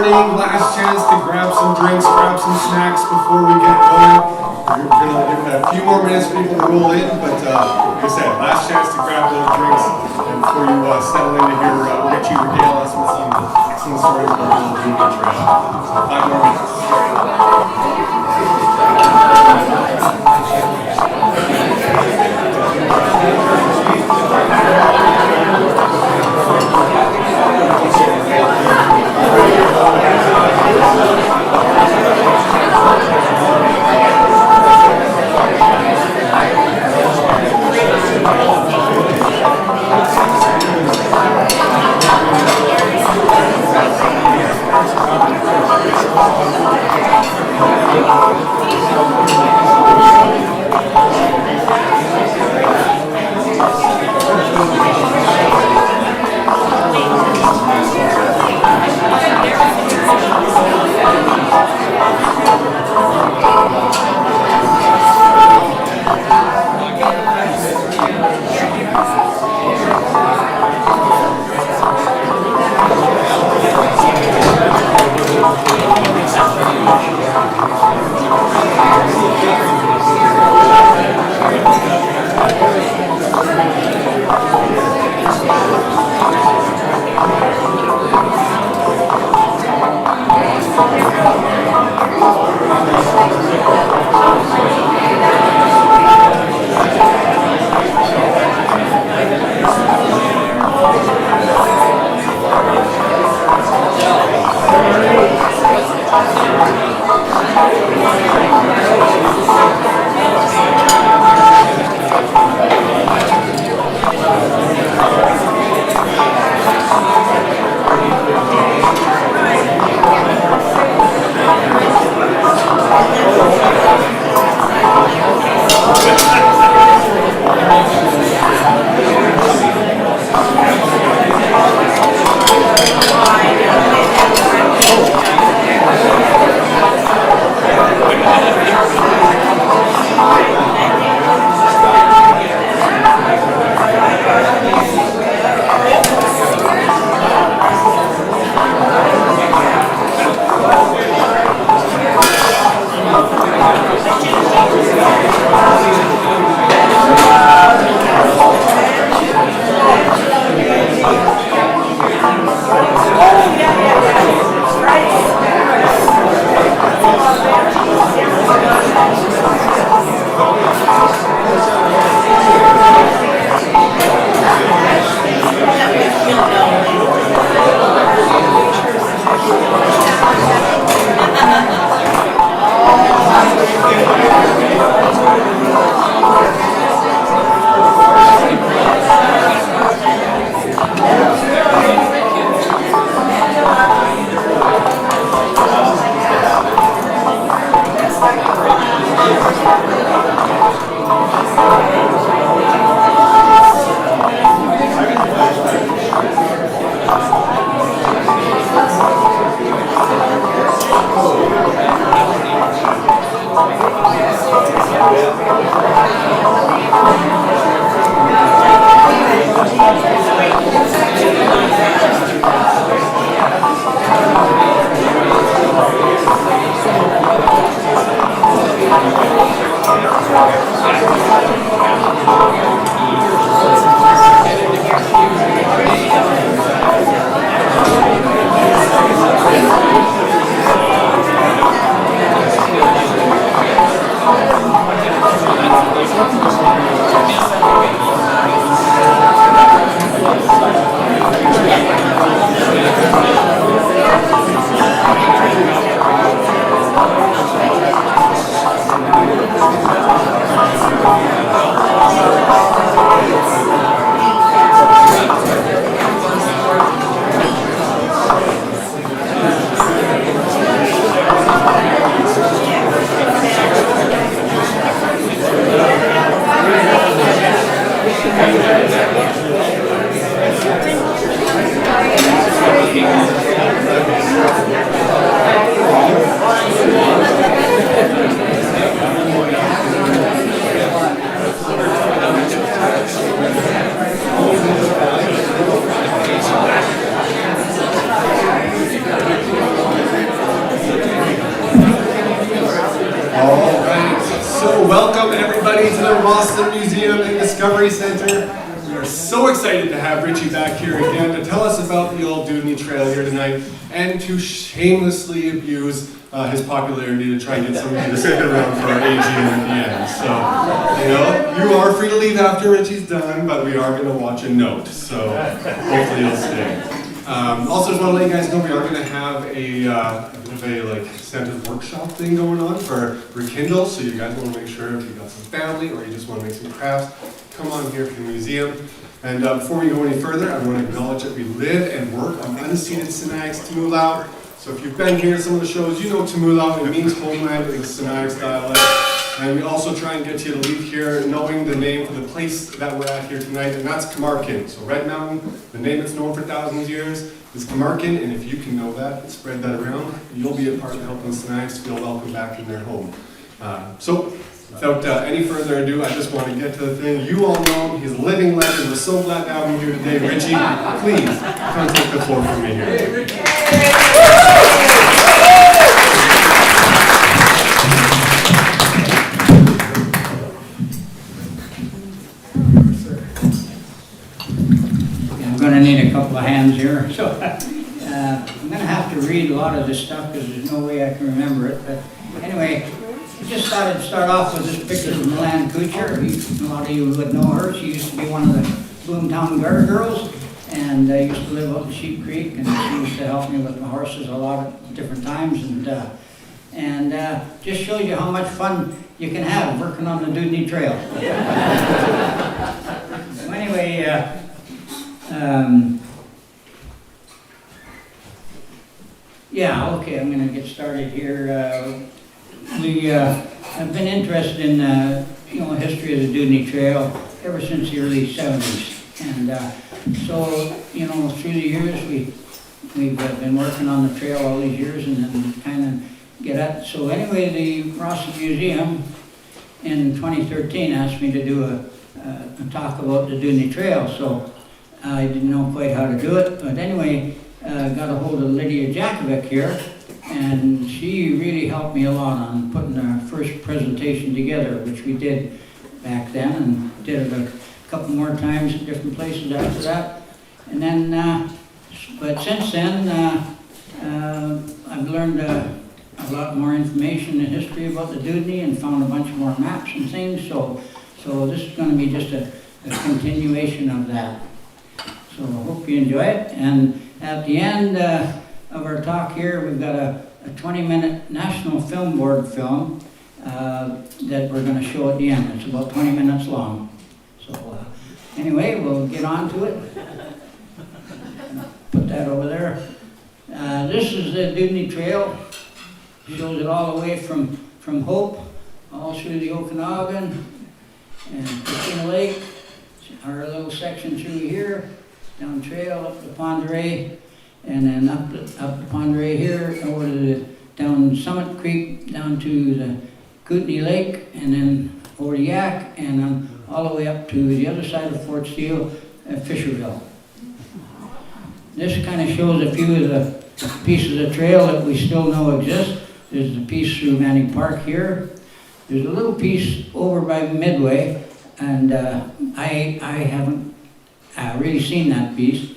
Last chance to grab some drinks, grab some snacks before we get going. We're going to give it a few more minutes for people to roll in, but like I said, last chance to grab those drinks before you settle in to hear Richie regale us with some stories about the Old Dewdney Trail. 5 more minutes. Discovery Centre. We are so excited to have Richie back here again to tell us about the Old Dewdney Trail here tonight and to shamelessly abuse his popularity to try and get some of you to stick around for our AGM at the end. So, you know, you are free to leave after Richie's done, but we are going to watch a note, so hopefully you'll stay. Also, just want to let you guys know we are going to have a bit of a like Santa's workshop thing going on for Kindle, so you guys want to make sure if you got some family or you just want to make some crafts, come on here to the museum. And before we go any further, I want to acknowledge that we live and work on unceded Sinixt Tumulao. So if you've been here to some of the shows, you know Tumulao, it means homeland in the Sinixt dialect. And we also try and get you to leave here knowing the name for the place that we're at here tonight, and that's Camarkin. So Red Mountain, the name that's known for thousands of years, is Camarkin, and if you can know that and spread that around, you'll be a part of helping Sinixt feel welcome back in their home. So without any further ado, I just want to get to the thing. You all know him, he's a living legend. We're so glad to have him here today. Richie, please come take the floor from me here. I'm going to need a couple of hands here, so I'm going to have to read a lot of this stuff because there's no way I can remember it. But anyway, I just thought I'd start off with this picture of Mann. A lot of you would know her. She used to be one of the Boomtown Guard girls, and I used to live up in Sheep Creek, and she used to help me with my horses a lot of different times, and just shows you how much fun you can have working on the Dewdney Trail. So anyway. Yeah, okay, I'm going to get started here. I've been interested in history of the Dewdney Trail ever since the early 70s, and so through the years we've been working on the trail all these years, and then kind of get at. So anyway, the Rossland Museum in 2013 asked me to do a talk about the Dewdney Trail. So I didn't know quite how to do it, but anyway, got a hold of Lydia Jakovic here, and she really helped me a lot on putting our first presentation together, which we did back then, and did it a couple more times at different places after that. And then, but since then, I've learned a lot more information and history about the Dewdney and found a bunch more maps and things, so this is going to be just a continuation of that. So I hope you enjoy it. And at the end of our talk here, we've got a 20-minute National Film Board film that we're going to show at the end. It's about 20 minutes long. So anyway, we'll get on to it. Put that over there. This is the Dewdney Trail. Shows it all the way from Hope, all through the Okanagan and Christina Lake. Our little section through here. Down trail up to Ponderay, and then up to Ponderay here, over to down Summit Creek, down to the Kootenai Lake, and then over to Yak, and then all the way up to the other side of Fort Steele, Fisherville. This kind of shows a few of the pieces of trail that we still know exist. There's the piece through Manning Park here. There's a little piece over by Midway, and I haven't really seen that piece.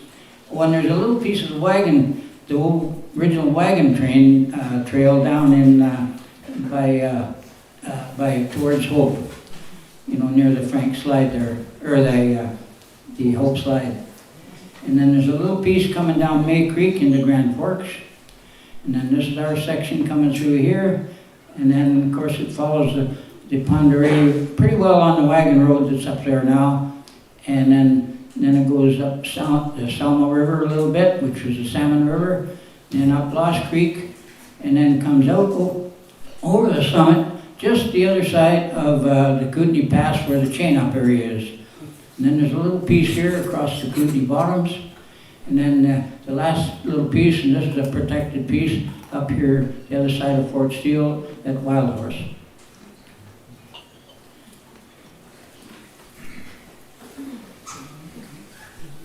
When there's a little piece of the wagon, the old original wagon train trail down in by towards Hope, near the Frank Slide there, or the Hope Slide. And then there's a little piece coming down May Creek into Grand Forks, and then this is our section coming through here, and then of course it follows the Ponderay pretty well on the wagon road that's up there now, and then it goes up south the Selma River a little bit, which was the Salmon River, then up Lost Creek, and then comes out over the summit, just the other side of the Kootenai Pass where the chain up area is. And then there's a little piece here across the Kootenai Bottoms, and then the last little piece, and this is a protected piece, up here the other side of Fort Steele at Wild Horse.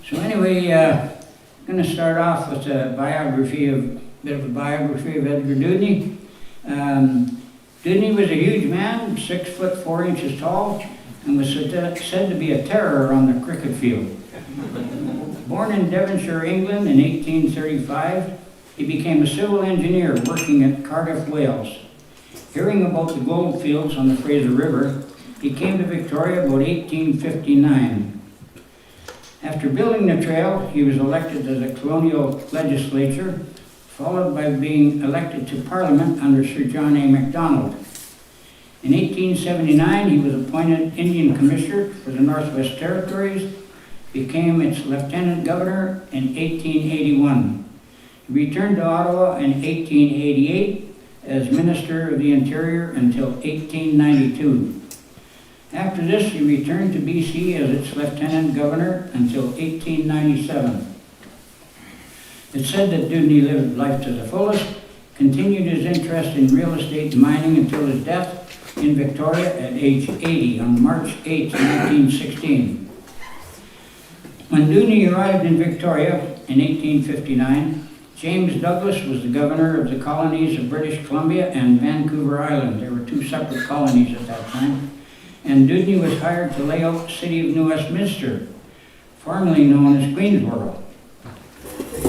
So anyway, I'm going to start off with a bit of a biography of Edgar Dewdney. Dewdney was a huge man, 6 foot 4 inches tall, and was said to be a terror on the cricket field. Born in Devonshire, England in 1835, he became a civil engineer working at Cardiff, Wales. Hearing about the gold fields on the Fraser River, he came to Victoria about 1859. After building the trail, he was elected to the colonial legislature, followed by being elected to Parliament under Sir John A. Macdonald. In 1879, he was appointed Indian Commissioner for the Northwest Territories, became its Lieutenant Governor in 1881. He returned to Ottawa in 1888 as Minister of the Interior until 1892. After this, he returned to BC as its Lieutenant Governor until 1897. It's said that Dewdney lived life to the fullest, continued his interest in real estate and mining until his death in Victoria at age 80 on March 8, 1916. When Dewdney arrived in Victoria in 1859, James Douglas was the governor of the colonies of British Columbia and Vancouver Island. There were two separate colonies at that time. And Dewdney was hired to lay out the city of New Westminster, formerly known as Queensborough.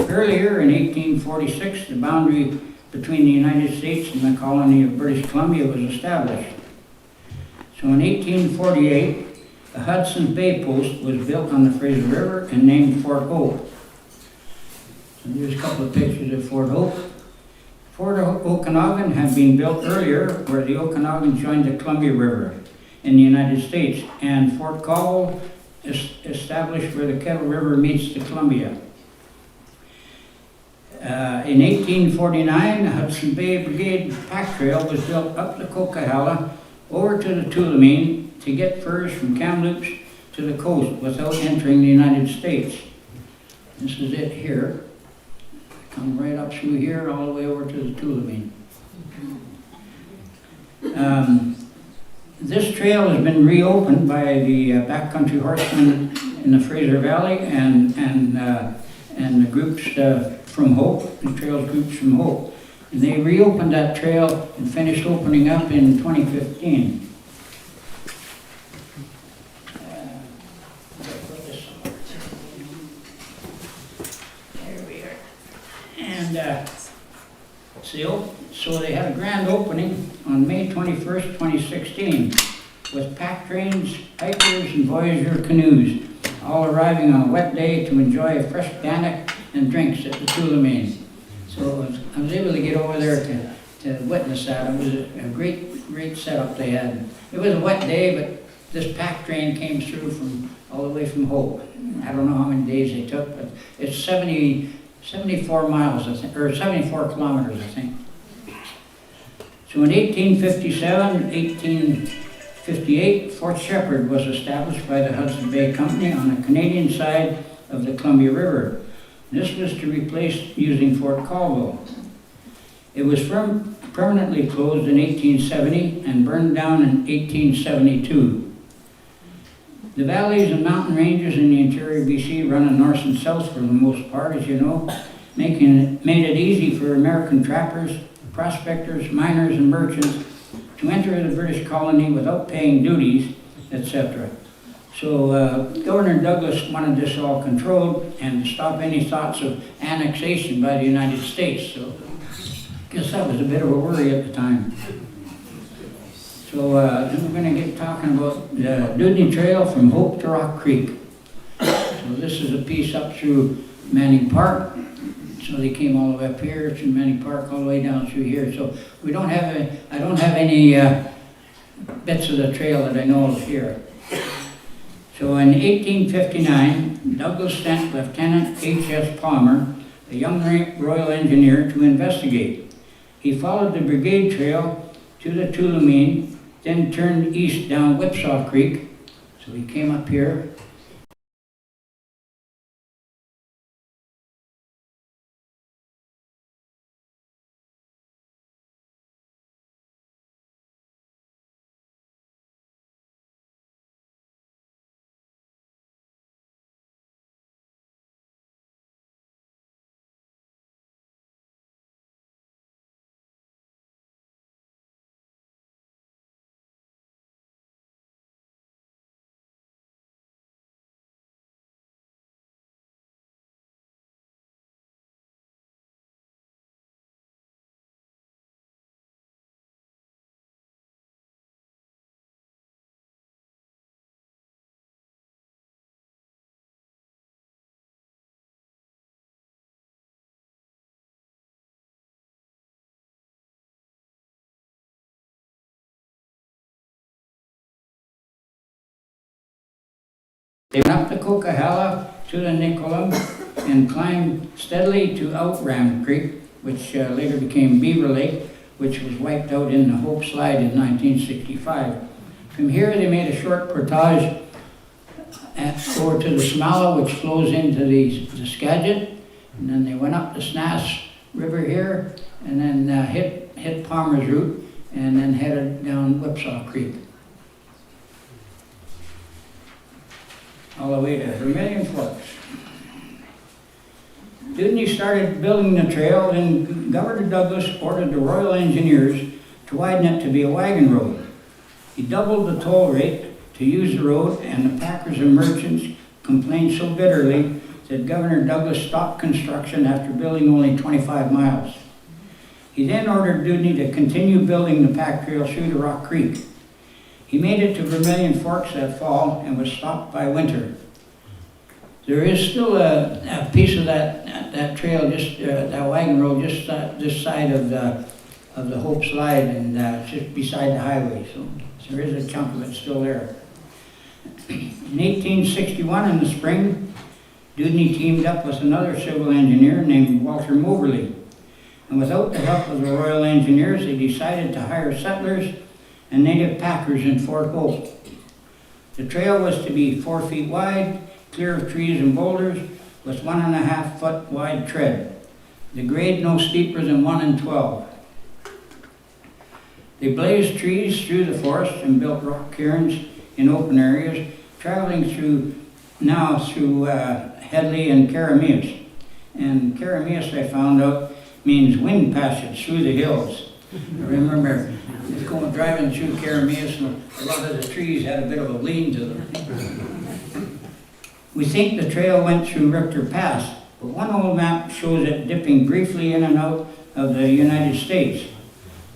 Earlier in 1846, the boundary between the United States and the colony of British Columbia was established. So in 1848, the Hudson's Bay Post was built on the Fraser River and named Fort Hope. So here's a couple of pictures of Fort Hope. Fort Okanagan had been built earlier where the Okanagan joined the Columbia River in the United States, and Fort Cowell is established where the Kettle River meets the Columbia. In 1849, the Hudson Bay Brigade Pack Trail was built up the Coquihalla over to the Tulameen to get furs from Kamloops to the coast without entering the United States. This is it here. Come right up through here all the way over to the Tulameen. This trail has been reopened by the backcountry horsemen in the Fraser Valley and the groups from Hope, the trails groups from Hope. And they reopened that trail and finished opening up in 2015. There we are. And so they had a grand opening on May 21st, 2016, with pack trains, hikers, and Voyager canoes, all arriving on a wet day to enjoy a fresh bannock and drinks at the Tulameen. So I was able to get over there to witness that. It was a great setup they had. It was a wet day, but this pack train came through from all the way from Hope. I don't know how many days they took, but it's 74 miles, I think, or 74 kilometers, I think. So in 1857, 1858, Fort Shepherd was established by the Hudson Bay Company on the Canadian side of the Columbia River. This was to replace using Fort Caldwell. It was permanently closed in 1870 and burned down in 1872. The valleys and mountain ranges in the interior of BC run north and south for the most part, as you know, made it easy for American trappers, prospectors, miners, and merchants to enter the British colony without paying duties, etc. So Governor Douglas wanted this all controlled and to stop any thoughts of annexation by the United States. So I guess that was a bit of a worry at the time. So then we're going to get talking about the Dewdney Trail from Hope to Rock Creek. So this is a piece up through Manning Park. So they came all the way up here to Manning Park, all the way down through here. So we don't have I don't have any bits of the trail that I know of here. So in 1859, Douglas sent Lieutenant H.S. Palmer, a young Royal Engineer, to investigate. He followed the Brigade Trail to the Tulameen, then turned east down Whipsaw Creek. So he came up here, They went up the Coquihalla to the Nicola and climbed steadily to Outram Creek, which later became Beaver Lake, which was wiped out in the Hope Slide in 1965. From here, they made a short portage over to the Smala, which flows into the Skagit, and then they went up the Snass River here, and then hit Palmer's Route, and then headed down Whipsaw Creek. All the way to Vermilion Forks. Dewdney started building the trail, then Governor Douglas ordered the Royal Engineers to widen it to be a wagon road. He doubled the toll rate to use the road, and the packers and merchants complained so bitterly that Governor Douglas stopped construction after building only 25 miles. He then ordered Dewdney to continue building the pack trail through to Rock Creek. He made it to Vermilion Forks that fall and was stopped by winter. There is still a piece of that trail, just that wagon road, just this side of the Hope Slide, and just beside the highway. So there is a chunk of it still there. In 1861, in the spring, Dewdney teamed up with another civil engineer named Walter Moberly. And without the help of the Royal Engineers, they decided to hire settlers and native packers in Fort Hope. The trail was to be 4 feet wide, clear of trees and boulders, with 1.5 foot wide tread. The grade no steeper than 1 in 12. They blazed trees through the forest and built rock cairns in open areas, traveling through Headley and Carameus. And Carameus, I found out, means wind passage through the hills. I remember driving through Carameus, and a lot of the trees had a bit of a lean to them. We think the trail went through Richter Pass, but one old map shows it dipping briefly in and out of the United States.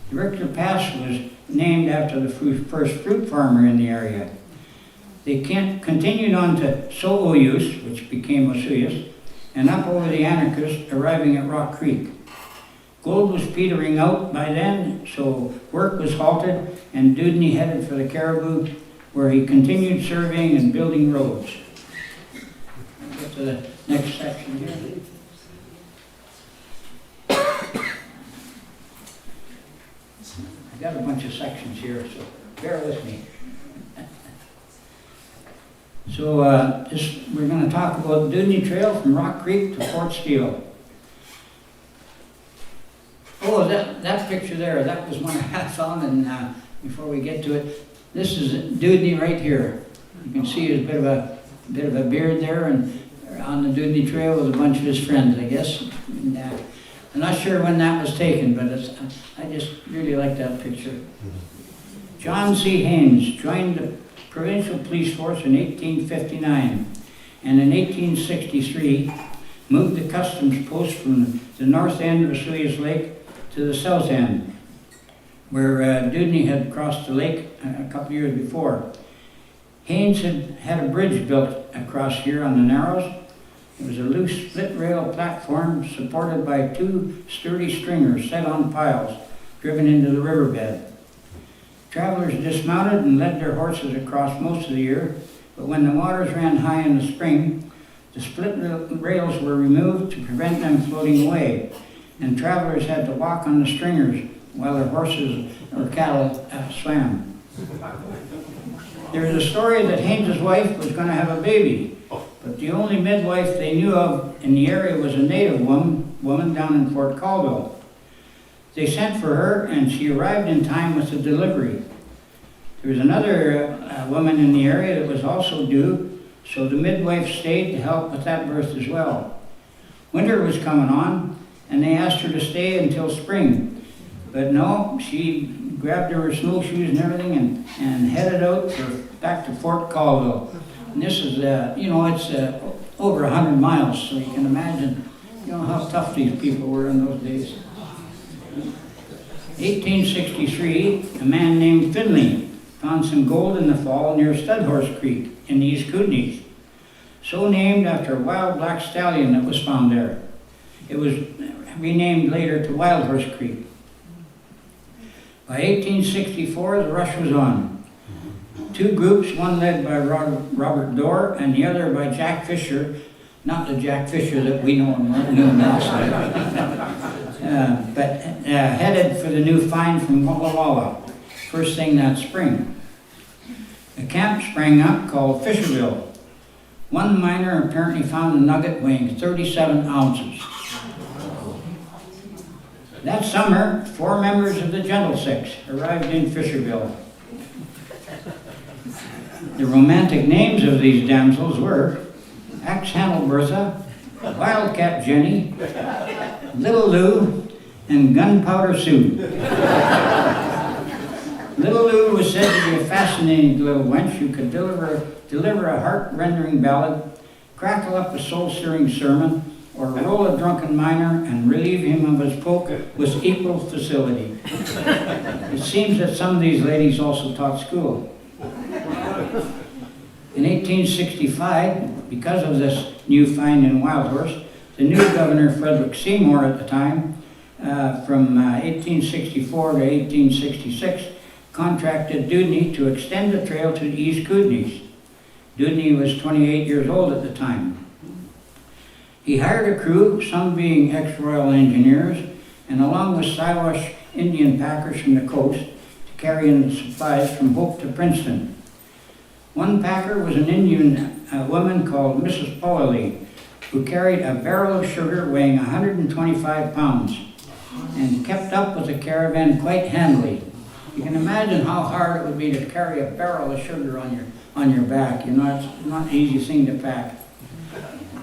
The Richter Pass was named after the first fruit farmer in the area. They continued on to So'oyus, which became Osuyus, and up over the Anarchist, arriving at Rock Creek. Gold was petering out by then, so work was halted, and Dewdney headed for the Caribou, where he continued surveying and building roads. I'll get to the next section here. I've got a bunch of sections here, so bear with me. So we're going to talk about Dewdney Trail from Rock Creek to Fort Steele. Oh, that picture there, that was one I found, and before we get to it, this is Dewdney right here. You can see there's a bit of a beard there, and on the Dewdney Trail with a bunch of his friends, I guess. And, I'm not sure when that was taken, but I just really like that picture. John C. Haynes joined the Provincial Police Force in 1859, and in 1863 moved the customs post from the north end of Osuyus Lake to the south end, where Dewdney had crossed the lake a couple years before. Haynes had a bridge built across here on the Narrows. It was a loose split rail platform supported by 2 sturdy stringers set on piles driven into the riverbed. Travelers dismounted and led their horses across most of the year, but when the waters ran high in the spring, the split rails were removed to prevent them floating away, and travelers had to walk on the stringers while their horses or cattle swam. There is a story that Haynes' wife was going to have a baby, but the only midwife they knew of in the area was a native woman down in Fort Colville. They sent for her, and she arrived in time with the delivery. There was another woman in the area that was also due, so the midwife stayed to help with that birth as well. Winter was coming on, and they asked her to stay until spring. But no, she grabbed her snowshoes and everything and headed out back to Fort Colville. And this is, it's over 100 miles, so you can imagine, how tough these people were in those days. 1863, a man named Finley found some gold in the fall near Studhorse Creek in the East Kootenays, so named after a wild black stallion that was found there. It was renamed later to Wild Horse Creek. By 1864, the rush was on. Two groups, one led by Robert Dorr and the other by Jack Fisher, not the Jack Fisher that we know and knew now, but headed for the new find from Walla Walla, first thing that spring. A camp sprang up called Fisherville. One miner apparently found a nugget weighing 37 ounces. That summer, 4 members of the Gentle Six arrived in Fisherville. The romantic names of these damsels were Axe Handle Bertha, Wildcat Jenny, Little Lou, and Gunpowder Sue. Little Lou was said to be a fascinating little wench who could deliver a heart-rending ballad, crackle up a soul-stirring sermon, or roll a drunken miner and relieve him of his poke with equal facility. It seems that some of these ladies also taught school. In 1865, because of this new find in Wild Horse, the new Governor Frederick Seymour at the time, from 1864 to 1866, contracted Dewdney to extend the trail to the East Kootenays. Dewdney was 28 years old at the time. He hired a crew, some being ex-Royal Engineers, and along with Siwash Indian packers from the coast, to carry in the supplies from Hope to Princeton. One packer was an Indian woman called Mrs. Polly, who carried a barrel of sugar weighing 125 pounds and kept up with the caravan quite handily. You can imagine how hard it would be to carry a barrel of sugar on your back. You know, it's not an easy thing to pack.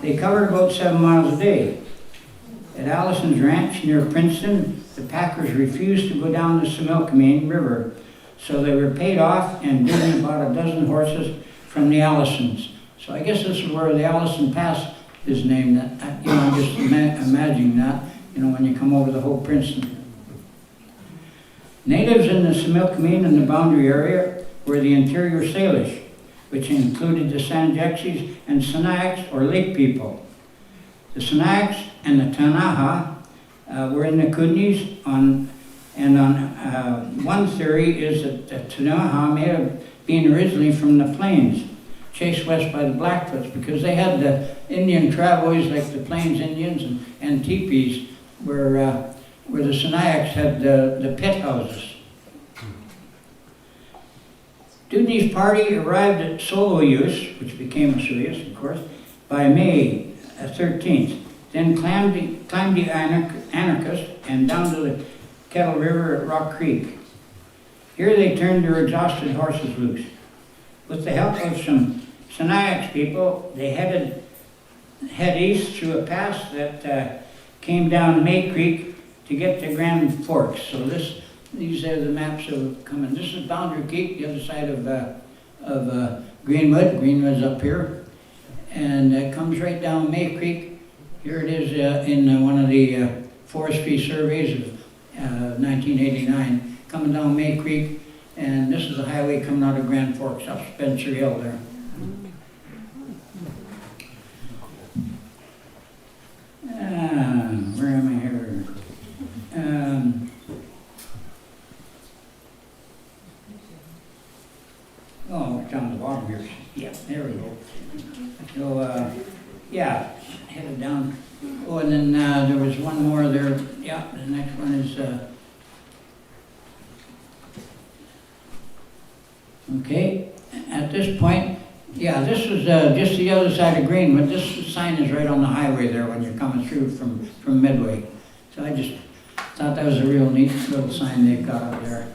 They covered about 7 miles a day. At Allison's Ranch near Princeton, the packers refused to go down the Similkameen River, so they were paid off and given about a dozen horses from the Allisons. So I guess this is where the Allison Pass is named. You know, just imagining that, you know, when you come over the whole Princeton. Natives in the Similkameen and the boundary area were the interior Salish, which included the Sanjexis and Sinaiaks, or lake people. The Sinaiaks and the Tanaha were in the Kootenays, one theory is that the Tanaha may have been originally from the plains, chased west by the Blackfoots, because they had the Indian travois like the Plains Indians and teepees, where the Sinaiaks had the pit houses. Dewdney's party arrived at Soloyus, which became Osoyoos, of course, by May 13th. Then climbed the Anarchist and down to the Kettle River at Rock Creek. Here they turned their exhausted horses loose. With the help of some Sinaiaks people, they head east through a pass that came down May Creek to get to Grand Forks. So these are the maps of coming. This is Boundary Creek, the other side of Greenwood. Greenwood's up here. And it comes right down May Creek. Here it is in one of the forestry surveys of 1989, coming down May Creek. And this is the highway coming out of Grand Forks, up Spencer Hill there. Where am I here? It's on the bottom here. Yeah, there we go. So, yeah, headed down. Oh, and then there was one more there. Yeah, the next one is, okay, at this point, yeah, this was just the other side of Greenwood. This sign is right on the highway there when you're coming through from Midway. So I just thought that was a real neat little sign they've got up there.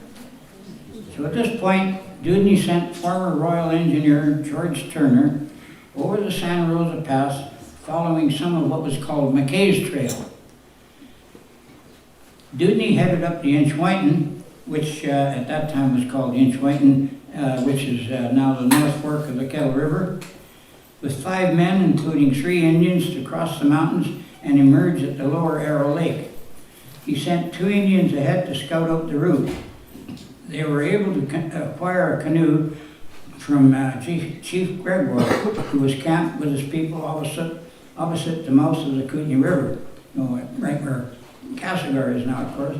So at this point, Dewdney sent former Royal Engineer George Turner over the Santa Rosa Pass, following some of what was called McKay's Trail. Dewdney headed up the Inchwaitan, which at that time was called Inchwaitan, which is now the North Fork of the Kettle River, with 5 men, including 3 Indians, to cross the mountains and emerge at the Lower Arrow Lake. He sent 2 Indians ahead to scout out the route. They were able to acquire a canoe from Chief Gregoire, who was camped with his people opposite the mouth of the Kootenai River, you know, right where Castlegar is now, of course.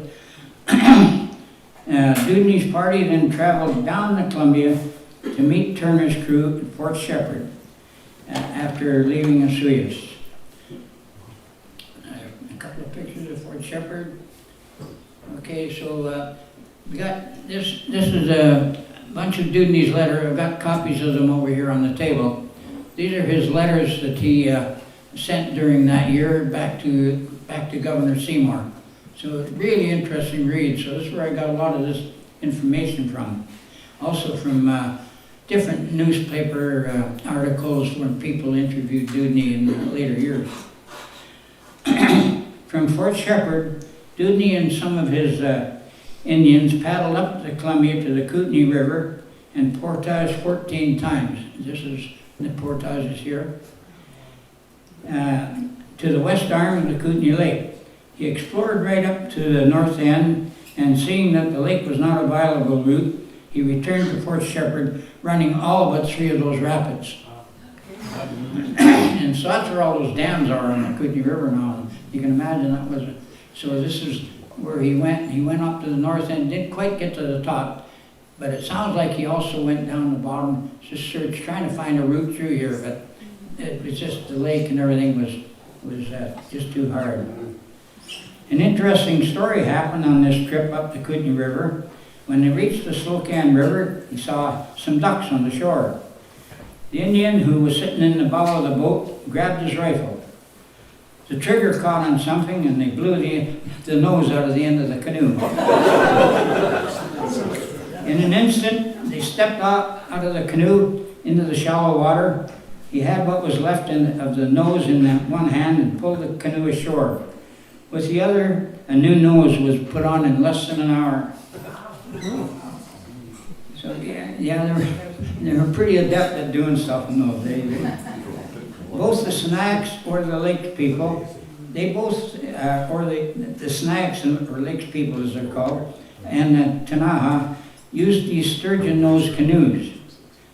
Dewdney's party then traveled down the Columbia to meet Turner's crew at Fort Shepherd after leaving Oswego. A couple of pictures of Fort Shepherd. Okay, so we got this. This is a bunch of Dewdney's letter. I've got copies of them over here on the table. These are his letters that he sent during that year back to Governor Seymour. So it's really interesting read. So this is where I got a lot of this information from. Also from different newspaper articles when people interviewed Dewdney in later years. From Fort Shepherd, Dewdney and some of his Indians paddled up the Columbia to the Kootenai River and portaged 14 times. This is the portages here. To the west arm of the Kootenai Lake. He explored right up to the north end, and seeing that the lake was not a viable route, he returned to Fort Shepherd, running all but 3 of those rapids. And so that's where all those dams are on the Kootenai River now. You can imagine that was so this is where he went. He went up to the north end, didn't quite get to the top, but it sounds like he also went down the bottom, just searched, trying to find a route through here, but it was just the lake and everything was just too hard. An interesting story happened on this trip up the Kootenai River. When they reached the Slocan River, he saw some ducks on the shore. The Indian, who was sitting in the bow of the boat, grabbed his rifle. The trigger caught on something and they blew the nose out of the end of the canoe. In an instant, they stepped out of the canoe into the shallow water. He had what was left of the nose in one hand and pulled the canoe ashore. With the other, a new nose was put on in less than an hour. So they were pretty adept at doing stuff in those days. Both the Snacks or the Lakes people, they both, or the Snacks or Lakes people as they're called, and the Tanaha used these sturgeon-nosed canoes.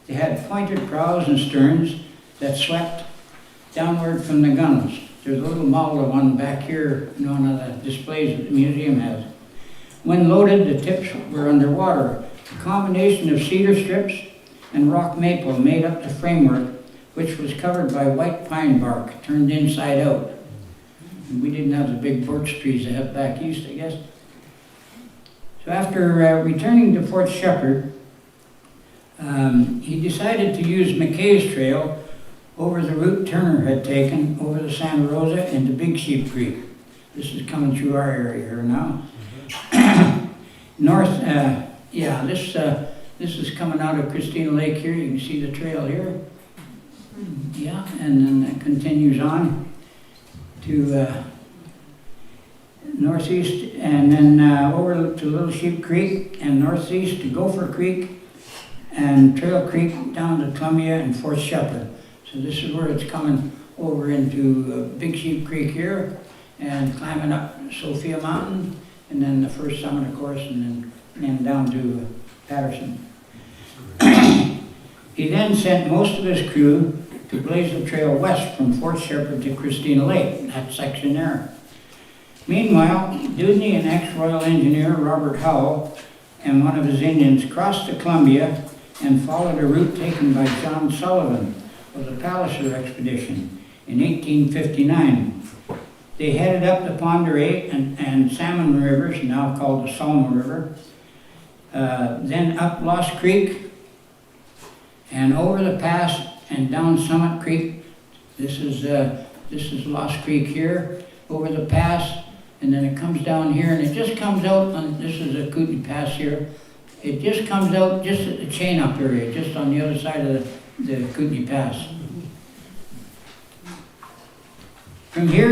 They had pointed prows and sterns that swept downward from the gunnels. There's a little model of one back here in one of the displays that the museum has. When loaded, the tips were underwater. A combination of cedar strips and rock maple made up the framework, which was covered by white pine bark turned inside out. And we didn't have the big birch trees they have back east, I guess. So after returning to Fort Shepherd, he decided to use McKay's Trail over the route Turner had taken over the Santa Rosa into Big Sheep Creek. This is coming through our area here now. North, this is coming out of Christina Lake here. You can see the trail here. Yeah, and then it continues on to northeast, and then over to Little Sheep Creek, and northeast to Gopher Creek, and Trail Creek down to Columbia and Fort Shepherd. So this is where it's coming over into Big Sheep Creek here, and climbing up Sophia Mountain, and then the first summit, of course, and then down to Patterson. He then sent most of his crew to blaze the trail west from Fort Shepherd to Christina Lake, that section there. Meanwhile, Dewdney and ex-Royal Engineer Robert Howell and one of his Indians crossed the Columbia and followed a route taken by John Sullivan of the Palliser expedition in 1859. They headed up the Pond and Salmon Rivers, now called the Salmon River, then up Lost Creek and over the pass and down Summit Creek. This is Lost Creek here, over the pass, and then it comes down here, and it just comes out on, this is the Kootenai Pass here. It just comes out just at the chain up area, just on the other side of the Kootenai Pass. From here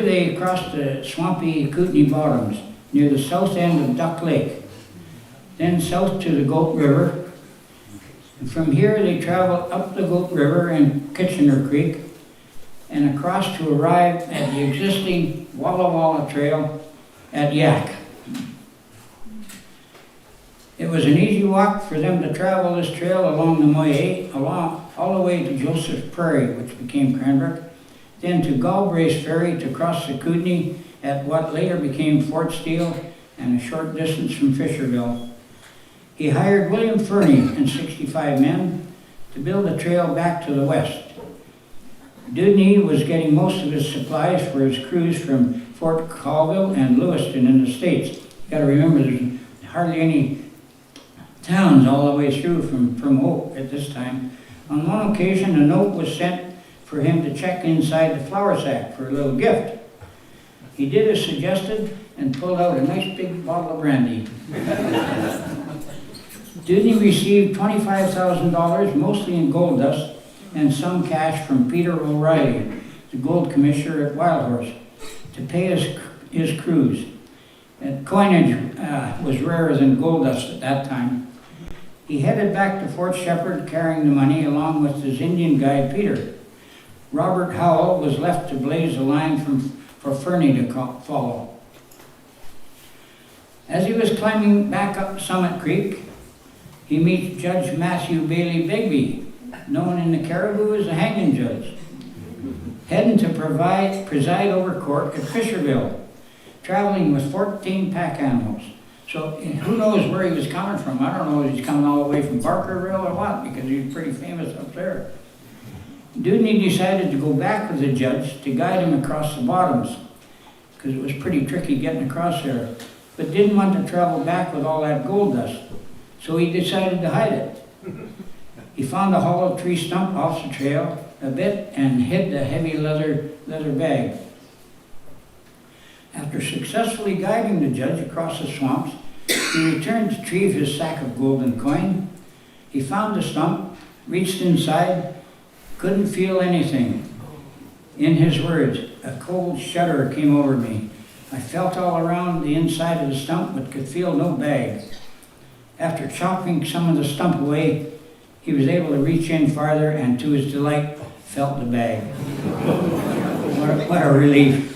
they crossed the swampy Kootenai bottoms near the south end of Duck Lake, then south to the Goat River. And from here they traveled up the Goat River and Kitchener Creek and across to arrive at the existing Walla Walla Trail at Yak. It was an easy walk for them to travel this trail along the Moyet, all the way to Joseph's Prairie, which became Cranbrook, then to Galbraith's Ferry to cross the Kootenai at what later became Fort Steele, and a short distance from Fisherville. He hired William Fernie and 65 men to build a trail back to the west. Dewdney was getting most of his supplies for his cruise from Fort Colville and Lewiston in the States. You gotta remember, there's hardly any towns all the way through from Hope at this time. On one occasion, a note was sent for him to check inside the flour sack for a little gift. He did as suggested and pulled out a nice big bottle of brandy. Dewdney received $25,000, mostly in gold dust, and some cash from Peter O'Reilly, the gold commissioner at Wild Horse, to pay his cruise. And coinage was rarer than gold dust at that time. He headed back to Fort Shepherd carrying the money along with his Indian guide Peter. Robert Howell was left to blaze a line for Fernie to follow. As he was climbing back up Summit Creek, he meets Judge Matthew Bailey Bigby, known in the Caribou as the hanging judge, heading to preside over court at Fisherville, traveling with 14 pack animals. So who knows where he was coming from? I don't know if he's coming all the way from Barkerville or what, because he was pretty famous up there. Dewdney decided to go back with the judge to guide him across the bottoms, because it was pretty tricky getting across there, but didn't want to travel back with all that gold dust, so he decided to hide it. He found a hollow tree stump off the trail a bit and hid the heavy leather bag. After successfully guiding the judge across the swamps, he returned to retrieve his sack of gold and coin. He found the stump, reached inside, couldn't feel anything. In his words, a cold shudder came over me. I felt all around the inside of the stump but could feel no bag. After chopping some of the stump away, he was able to reach in farther and to his delight felt the bag. What a relief.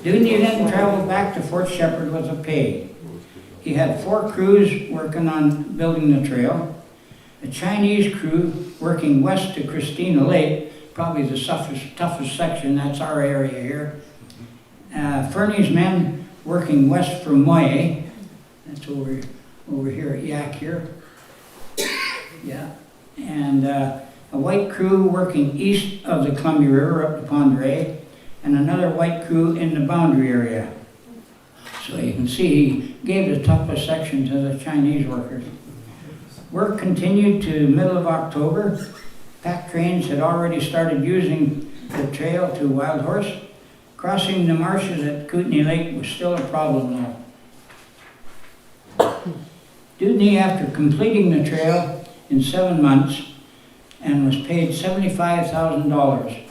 Dewdney then traveled back to Fort Shepherd with a pay. He had 4 crews working on building the trail, a Chinese crew working west to Christina Lake, probably the toughest section, that's our area here. Fernie's men working west from Moye, that's over here at Yak here. Yeah, and a white crew working east of the Columbia River up to Pond Ray, and another white crew in the boundary area. So you can see he gave the toughest section to the Chinese workers. Work continued to middle of October. Pack trains had already started using the trail to Wild Horse. Crossing the marshes at Kootenai Lake was still a problem though. Dewdney, after completing the trail in 7 months, and was paid $75,000.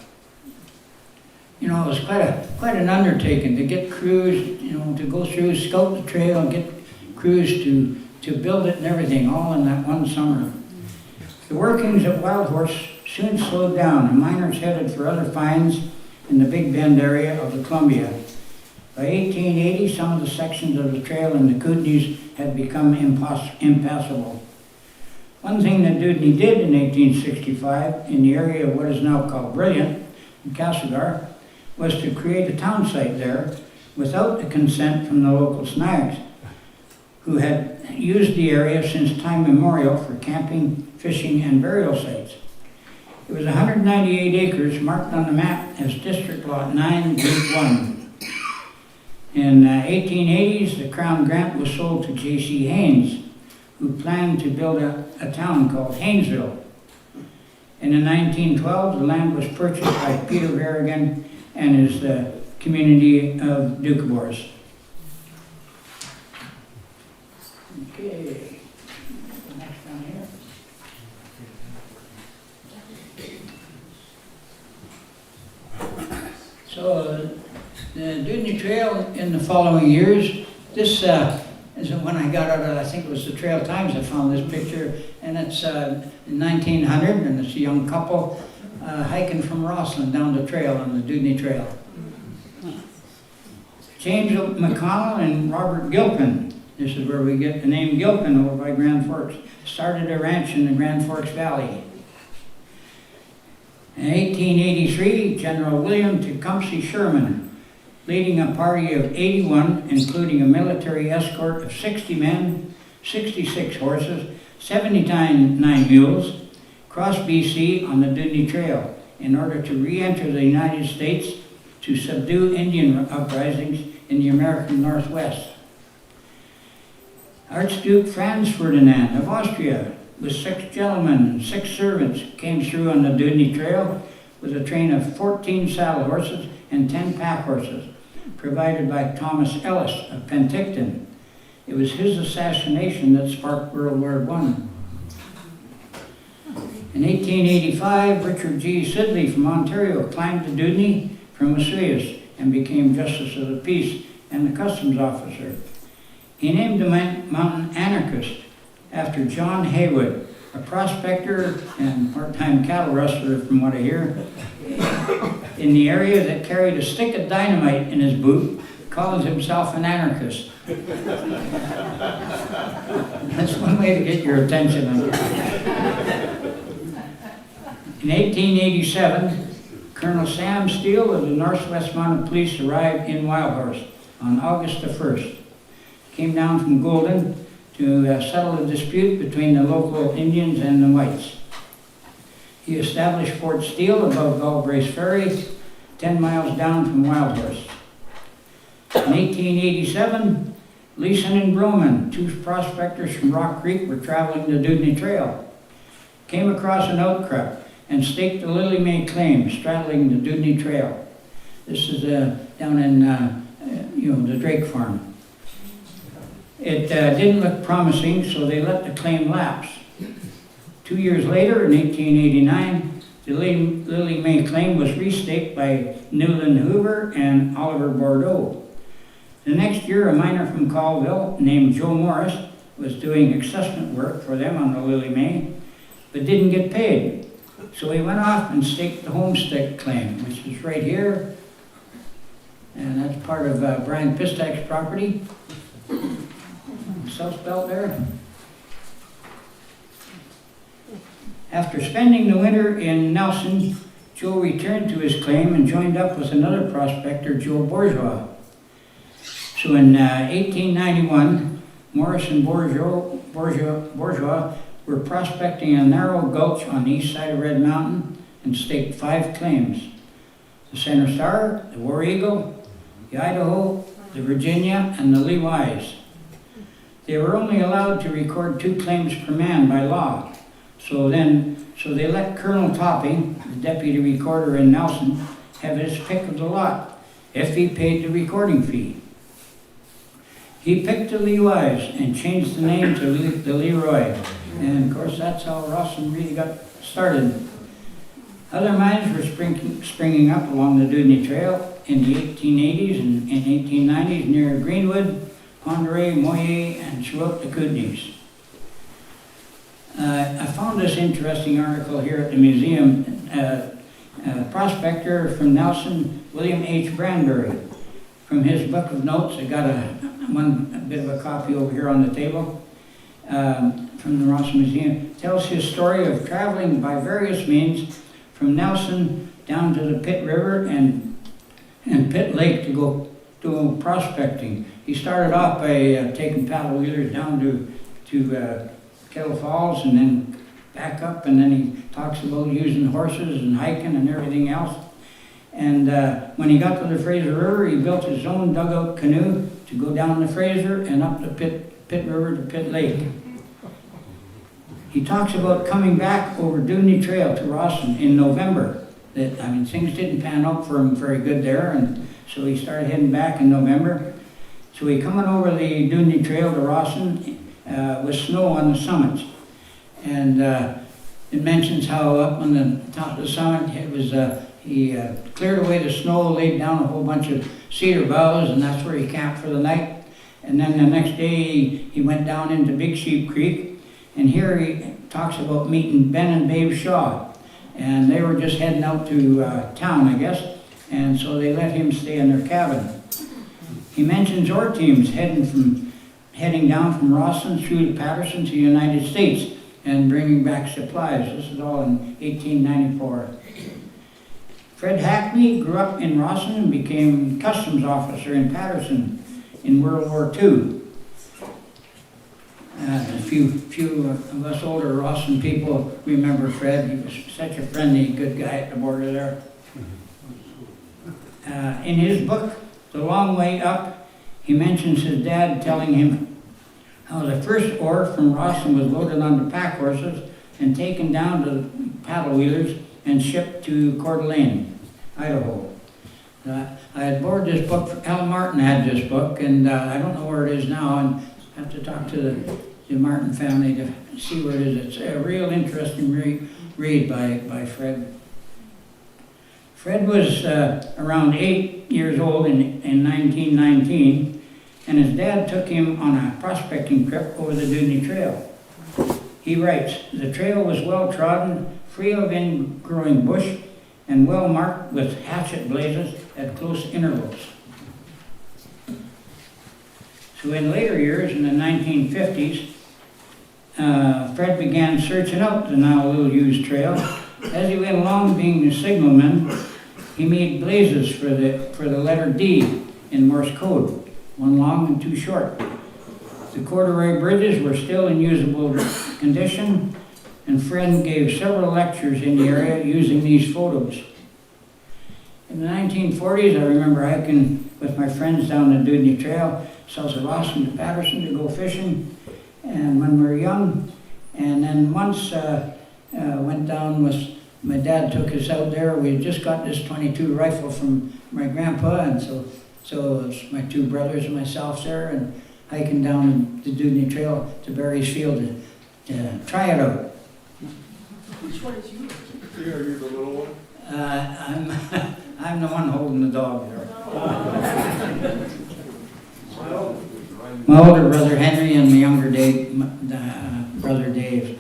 You know, it was quite an undertaking to get crews, you know, to go through, scout the trail, and get crews to build it and everything, all in that one summer. The workings at Wild Horse soon slowed down, and miners headed for other finds in the Big Bend area of the Columbia. By 1880, some of the sections of the trail in the Kootenays had become impassable. One thing that Dewdney did in 1865 in the area of what is now called Brilliant, in Castlegar, was to create a town site there without the consent from the local Snags, who had used the area since time immemorial for camping, fishing, and burial sites. It was 198 acres marked on the map as District Lot 9, Group 1. In the 1880s, the Crown grant was sold to J.C. Haynes, who planned to build a town called Haynesville. In the 1912, the land was purchased by Peter Verrigan and his community of Doukhobors. Okay, next down here. So the Dewdney Trail in the following years, this is when I got out of, I think it was the Trail Times, I found this picture, and it's in 1900, and it's a young couple hiking from Rossland down the trail on the Dewdney Trail. James McConnell and Robert Gilpin, this is where we get the name Gilpin over by Grand Forks, started a ranch in the Grand Forks Valley. In 1883, General William Tecumseh Sherman leading a party of 81, including a military escort of 60 men, 66 horses, 79 mules, crossed BC on the Dewdney Trail in order to re-enter the United States to subdue Indian uprisings in the American Northwest. Archduke Franz Ferdinand of Austria, with 6 gentlemen and 6 servants, came through on the Dewdney Trail with a train of 14 saddle horses and 10 pack horses, provided by Thomas Ellis of Penticton. It was his assassination that sparked World War I. In 1885, Richard G. Sidley from Ontario climbed the Dewdney from Vesuvius and became Justice of the Peace and the Customs Officer. He named the mountain Anarchist after John Haywood, a prospector and part-time cattle rustler, from what I hear, in the area that carried a stick of dynamite in his boot, calls himself an anarchist. That's one way to get your attention, I guess. In 1887, Colonel Sam Steele of the Northwest Mounted Police arrived in Wildhorse on August the 1st. Came down from Golden to settle a dispute between the local Indians and the whites. He established Fort Steele above Galbraith Ferry, 10 miles down from Wildhorse. In 1887, Leeson and Broman, 2 prospectors from Rock Creek, were traveling the Dewdney Trail. Came across an outcrop and staked the Lily May claim, straddling the Dewdney Trail. This is down in the Drake farm. It didn't look promising, so they let the claim lapse. 2 years later, in 1889, the Lily May claim was restaked by Newland Hoover and Oliver Bordeaux. The next year, a miner from Colville named Joe Morris was doing assessment work for them on the Lily May, but didn't get paid. So he went off and staked the Homestead claim, which is right here, and that's part of Brian Pistak's property. South belt there. After spending the winter in Nelson, Joe returned to his claim and joined up with another prospector, Joe Bourgeois. So in 1891, Morris and Bourgeois were prospecting a narrow gulch on the east side of Red Mountain and staked 5 claims: the Center Star, the War Eagle, the Idaho, the Virginia, and the Lee Wise. They were only allowed to record 2 claims per man by law. So they let Colonel Topping, the deputy recorder in Nelson, have his pick of the lot if he paid the recording fee. He picked the Lee Wise and changed the name to the Leroy. And of course, that's how Rossland really got started. Other mines were springing up along the Dewdney Trail in the 1880s and 1890s near Greenwood, Ponderay, Moyer, and throughout the Kootenays. I found this interesting article here at the museum. A prospector from Nelson, William H. Branbury, from his book of notes. I got a bit of a copy over here on the table from the Rossland Museum. Tells his story of traveling by various means from Nelson down to the Pitt River and Pitt Lake to go prospecting. He started off by taking paddle wheelers down to Kettle Falls and then back up, and then he talks about using horses and hiking and everything else. And when he got to the Fraser River, he built his own dugout canoe to go down the Fraser and up the Pitt River to Pitt Lake. He talks about coming back over Dewdney Trail to Rossland in November. Things didn't pan out for him very good there, and so he started heading back in November. So he coming over the Dewdney Trail to Rossland with snow on the summits. And it mentions how up on the top of the summit, he cleared away the snow, laid down a whole bunch of cedar boughs, and that's where he camped for the night. And then the next day, he went down into Big Sheep Creek, and here he talks about meeting Ben and Babe Shaw. And they were just heading out to town, I guess, and so they let him stay in their cabin. He mentions our teams heading down from Rossland through to Patterson to the United States and bringing back supplies. This is all in 1894. Fred Hackney grew up in Rossland and became customs officer in Patterson in World War II. A few of us older Rossland people remember Fred. He was such a friendly, good guy at the border there. In his book, The Long Way Up, he mentions his dad telling him how the first ore from Rossland was loaded onto pack horses and taken down to paddle wheelers and shipped to Coeur d'Alene, Idaho. I had borrowed this book, Al Martin had this book, and I don't know where it is now, and I have to talk to the Martin family to see where it is. It's a real interesting read by Fred. Fred was around 8 years old in 1919, and his dad took him on a prospecting trip over the Dewdney Trail. He writes, "The trail was well trodden, free of in-growing bush, and well marked with hatchet blazes at close intervals." So in later years, in the 1950s, Fred began searching out the now little used trail. As he went along being a signalman, he made blazes for the letter D in Morse code, one long and two short. The corduroy bridges were still in usable condition, and Fred gave several lectures in the area using these photos. In the 1940s, I remember hiking with my friends down the Dewdney Trail, south of Rossland to Patterson, to go fishing, and when we were young. And then once went down with, my dad took us out there. We had just got this .22 rifle from my grandpa, and so it's my two brothers and myself there, and hiking down the Dewdney Trail to Barry's Field to try it out. Which one is yours? Yeah, are you the little one? I'm the one holding the dog there. My older brother Henry and my younger brother Dave.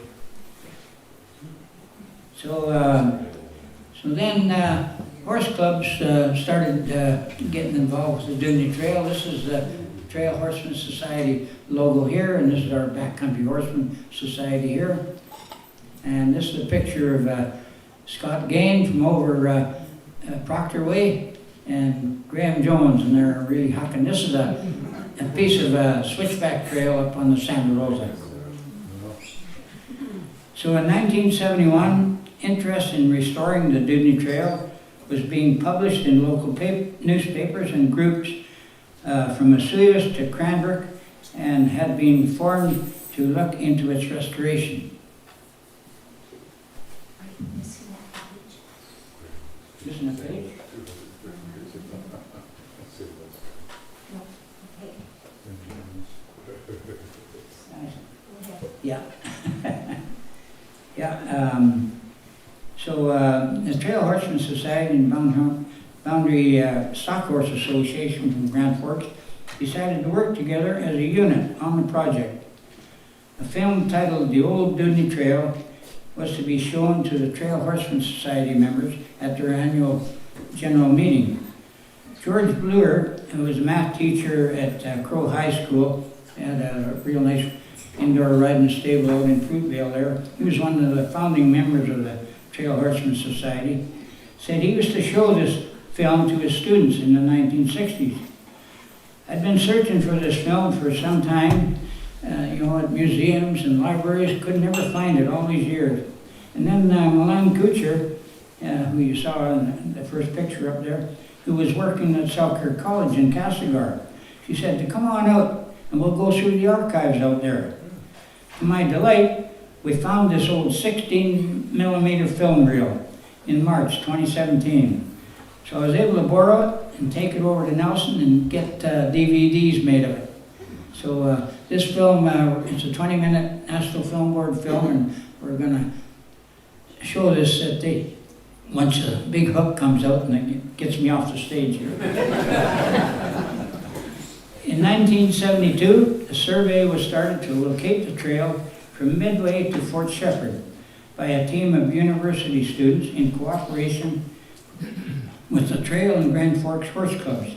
So then horse clubs started getting involved with the Dewdney Trail. This is the Trail Horseman Society logo here, and this is our Backcountry Horseman Society here. And this is a picture of Scott Gain from over Proctor Way and Graham Jones, and they're really hucking. This is a piece of switchback trail up on the Santa Rosa. So in 1971, interest in restoring the Dewdney Trail was being published in local newspapers and groups from Vesuvius to Cranbrook, and had been formed to look into its restoration. Missing a page? Yeah. Yeah. So the Trail Horseman Society and Boundary Stock Horse Association from Grand Forks decided to work together as a unit on the project. A film titled The Old Dewdney Trail was to be shown to the Trail Horseman Society members at their annual general meeting. George Bluer, who was a math teacher at Crow High School, had a real nice indoor riding stable out in Fruitvale there. He was one of the founding members of the Trail Horseman Society. Said he was to show this film to his students in the 1960s. I'd been searching for this film for some time, at museums and libraries, could never find it all these years. And then Malane Kuchar, who you saw in the first picture up there, who was working at Selkirk College in Castlegar, she said to come on out and we'll go through the archives out there. To my delight, we found this old 16mm film reel in March 2017. So I was able to borrow it and take it over to Nelson and get DVDs made of it. So this film, it's a 20-minute National Film Board film, and we're going to show this at once a big hook comes out and it gets me off the stage here. In 1972, a survey was started to locate the trail from Midway to Fort Shepherd by a team of university students in cooperation with the Trail and Grand Forks Horse Clubs,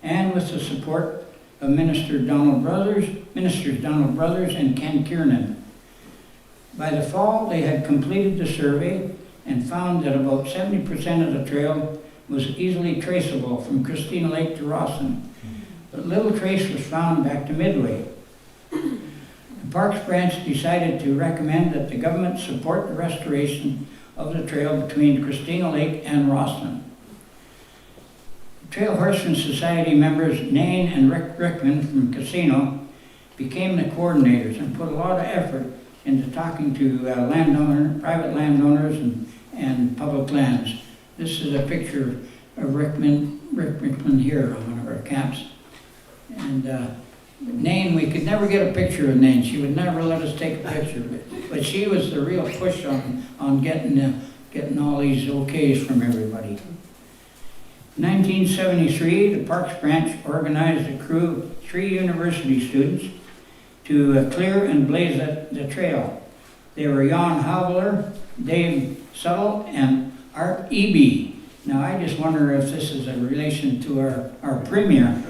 and with the support of Ministers Donald Brothers and Ken Kiernan. By the fall, they had completed the survey and found that about 70% of the trail was easily traceable from Christina Lake to Rossland, but little trace was found back to Midway. The Parks Branch decided to recommend that the government support the restoration of the trail between Christina Lake and Rossland. Trail Horseman Society members Nain and Rick Rickman from Casino became the coordinators and put a lot of effort into talking to private landowners and public lands. This is a picture of Rick Rickman here on one of our camps. And Nain, we could never get a picture of Nain. She would never let us take a picture of it. But she was the real push on getting all these okays from everybody. In 1973, the Parks Branch organized a crew of 3 university students to clear and blaze the trail. They were Jan Havler, Dave Suttle, and Art Eby. Now I just wonder if this is a relation to our premier.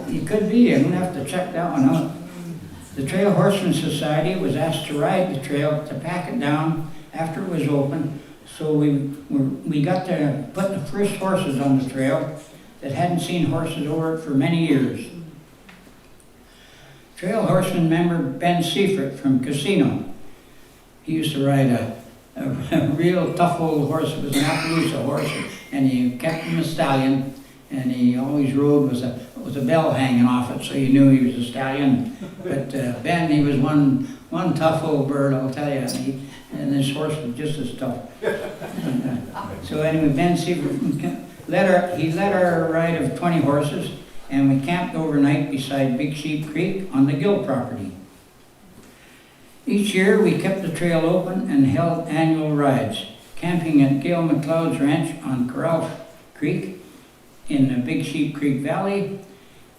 It could be, I'm gonna have to check that one out. The Trail Horseman Society was asked to ride the trail to pack it down after it was open, so we got to put the first horses on the trail that hadn't seen horses over it for many years. Trail Horseman member Ben Seifert from Casino. He used to ride a real tough old horse. It was an Appaloosa horse, and he kept him a stallion, and he always rode with a bell hanging off it, so you knew he was a stallion. But Ben, he was one tough old bird, I'll tell you, and this horse was just as tough. So anyway, Ben Seifert, he led our ride of 20 horses, and we camped overnight beside Big Sheep Creek on the Gill property. Each year we kept the trail open and held annual rides, camping at Gail McLeod's ranch on Corral Creek in the Big Sheep Creek Valley.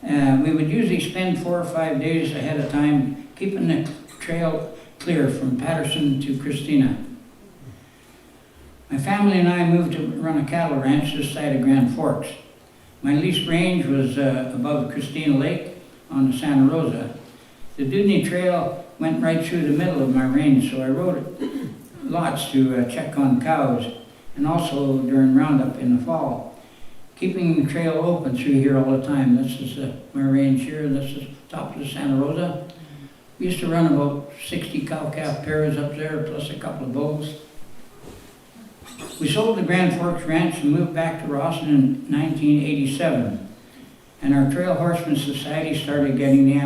We would usually spend 4 or 5 days ahead of time keeping the trail clear from Patterson to Christina. My family and I moved to run a cattle ranch this side of Grand Forks. My leased range was above Christina Lake on the Santa Rosa. The Dewdney Trail went right through the middle of my range, so I rode it lots to check on cows, and also during roundup in the fall. Keeping the trail open through here all the time. This is my range here, and this is top of the Santa Rosa. We used to run about 60 cow-calf pairs up there, plus a couple of bulls. We sold the Grand Forks Ranch and moved back to Rossland in 1987. And our Trail Horseman Society started getting the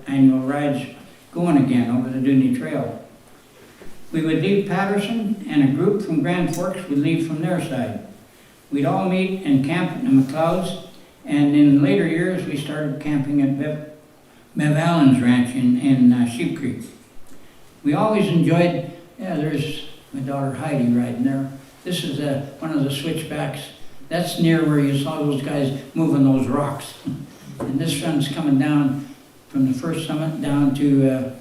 annual rides going again over the Dewdney Trail. We would leave Patterson, and a group from Grand Forks would leave from their side. We'd all meet and camp at the McLeods, and in later years we started camping at Bev Allen's ranch in Sheep Creek. We always enjoyed, there's my daughter Heidi riding there. This is one of the switchbacks. That's near where you saw those guys moving those rocks. And this one's coming down from the first summit down to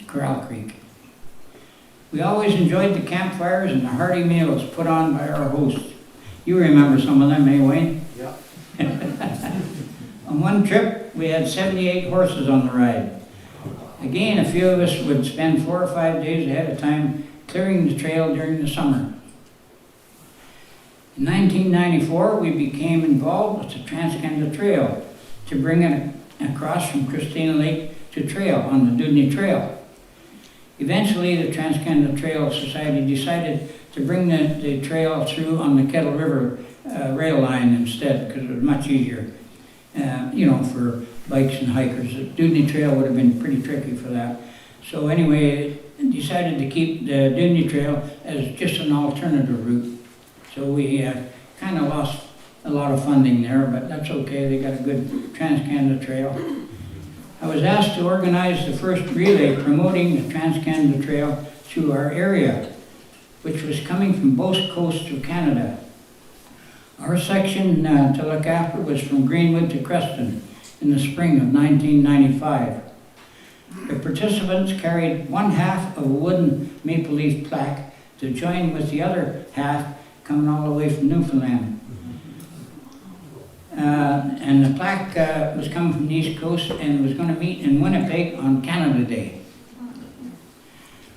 Corral Creek. We always enjoyed the campfires and the hearty meals put on by our hosts. You remember some of them, eh, Wayne? Yeah. On one trip, we had 78 horses on the ride. Again, a few of us would spend 4 or 5 days ahead of time clearing the trail during the summer. In 1994, we became involved with the Trans-Canada Trail to bring it across from Christina Lake to trail on the Dewdney Trail. Eventually, the Trans-Canada Trail Society decided to bring the trail through on the Kettle River rail line instead, because it was much easier, for bikes and hikers. The Dewdney Trail would have been pretty tricky for that. So anyway, decided to keep the Dewdney Trail as just an alternative route. So we kind of lost a lot of funding there, but that's okay. They got a good Trans-Canada Trail. I was asked to organize the first relay promoting the Trans-Canada Trail through our area, which was coming from both coasts of Canada. Our section to look after was from Greenwood to Creston in the spring of 1995. The participants carried one half of a wooden maple leaf plaque to join with the other half coming all the way from Newfoundland. And the plaque was coming from the East Coast and was going to meet in Winnipeg on Canada Day.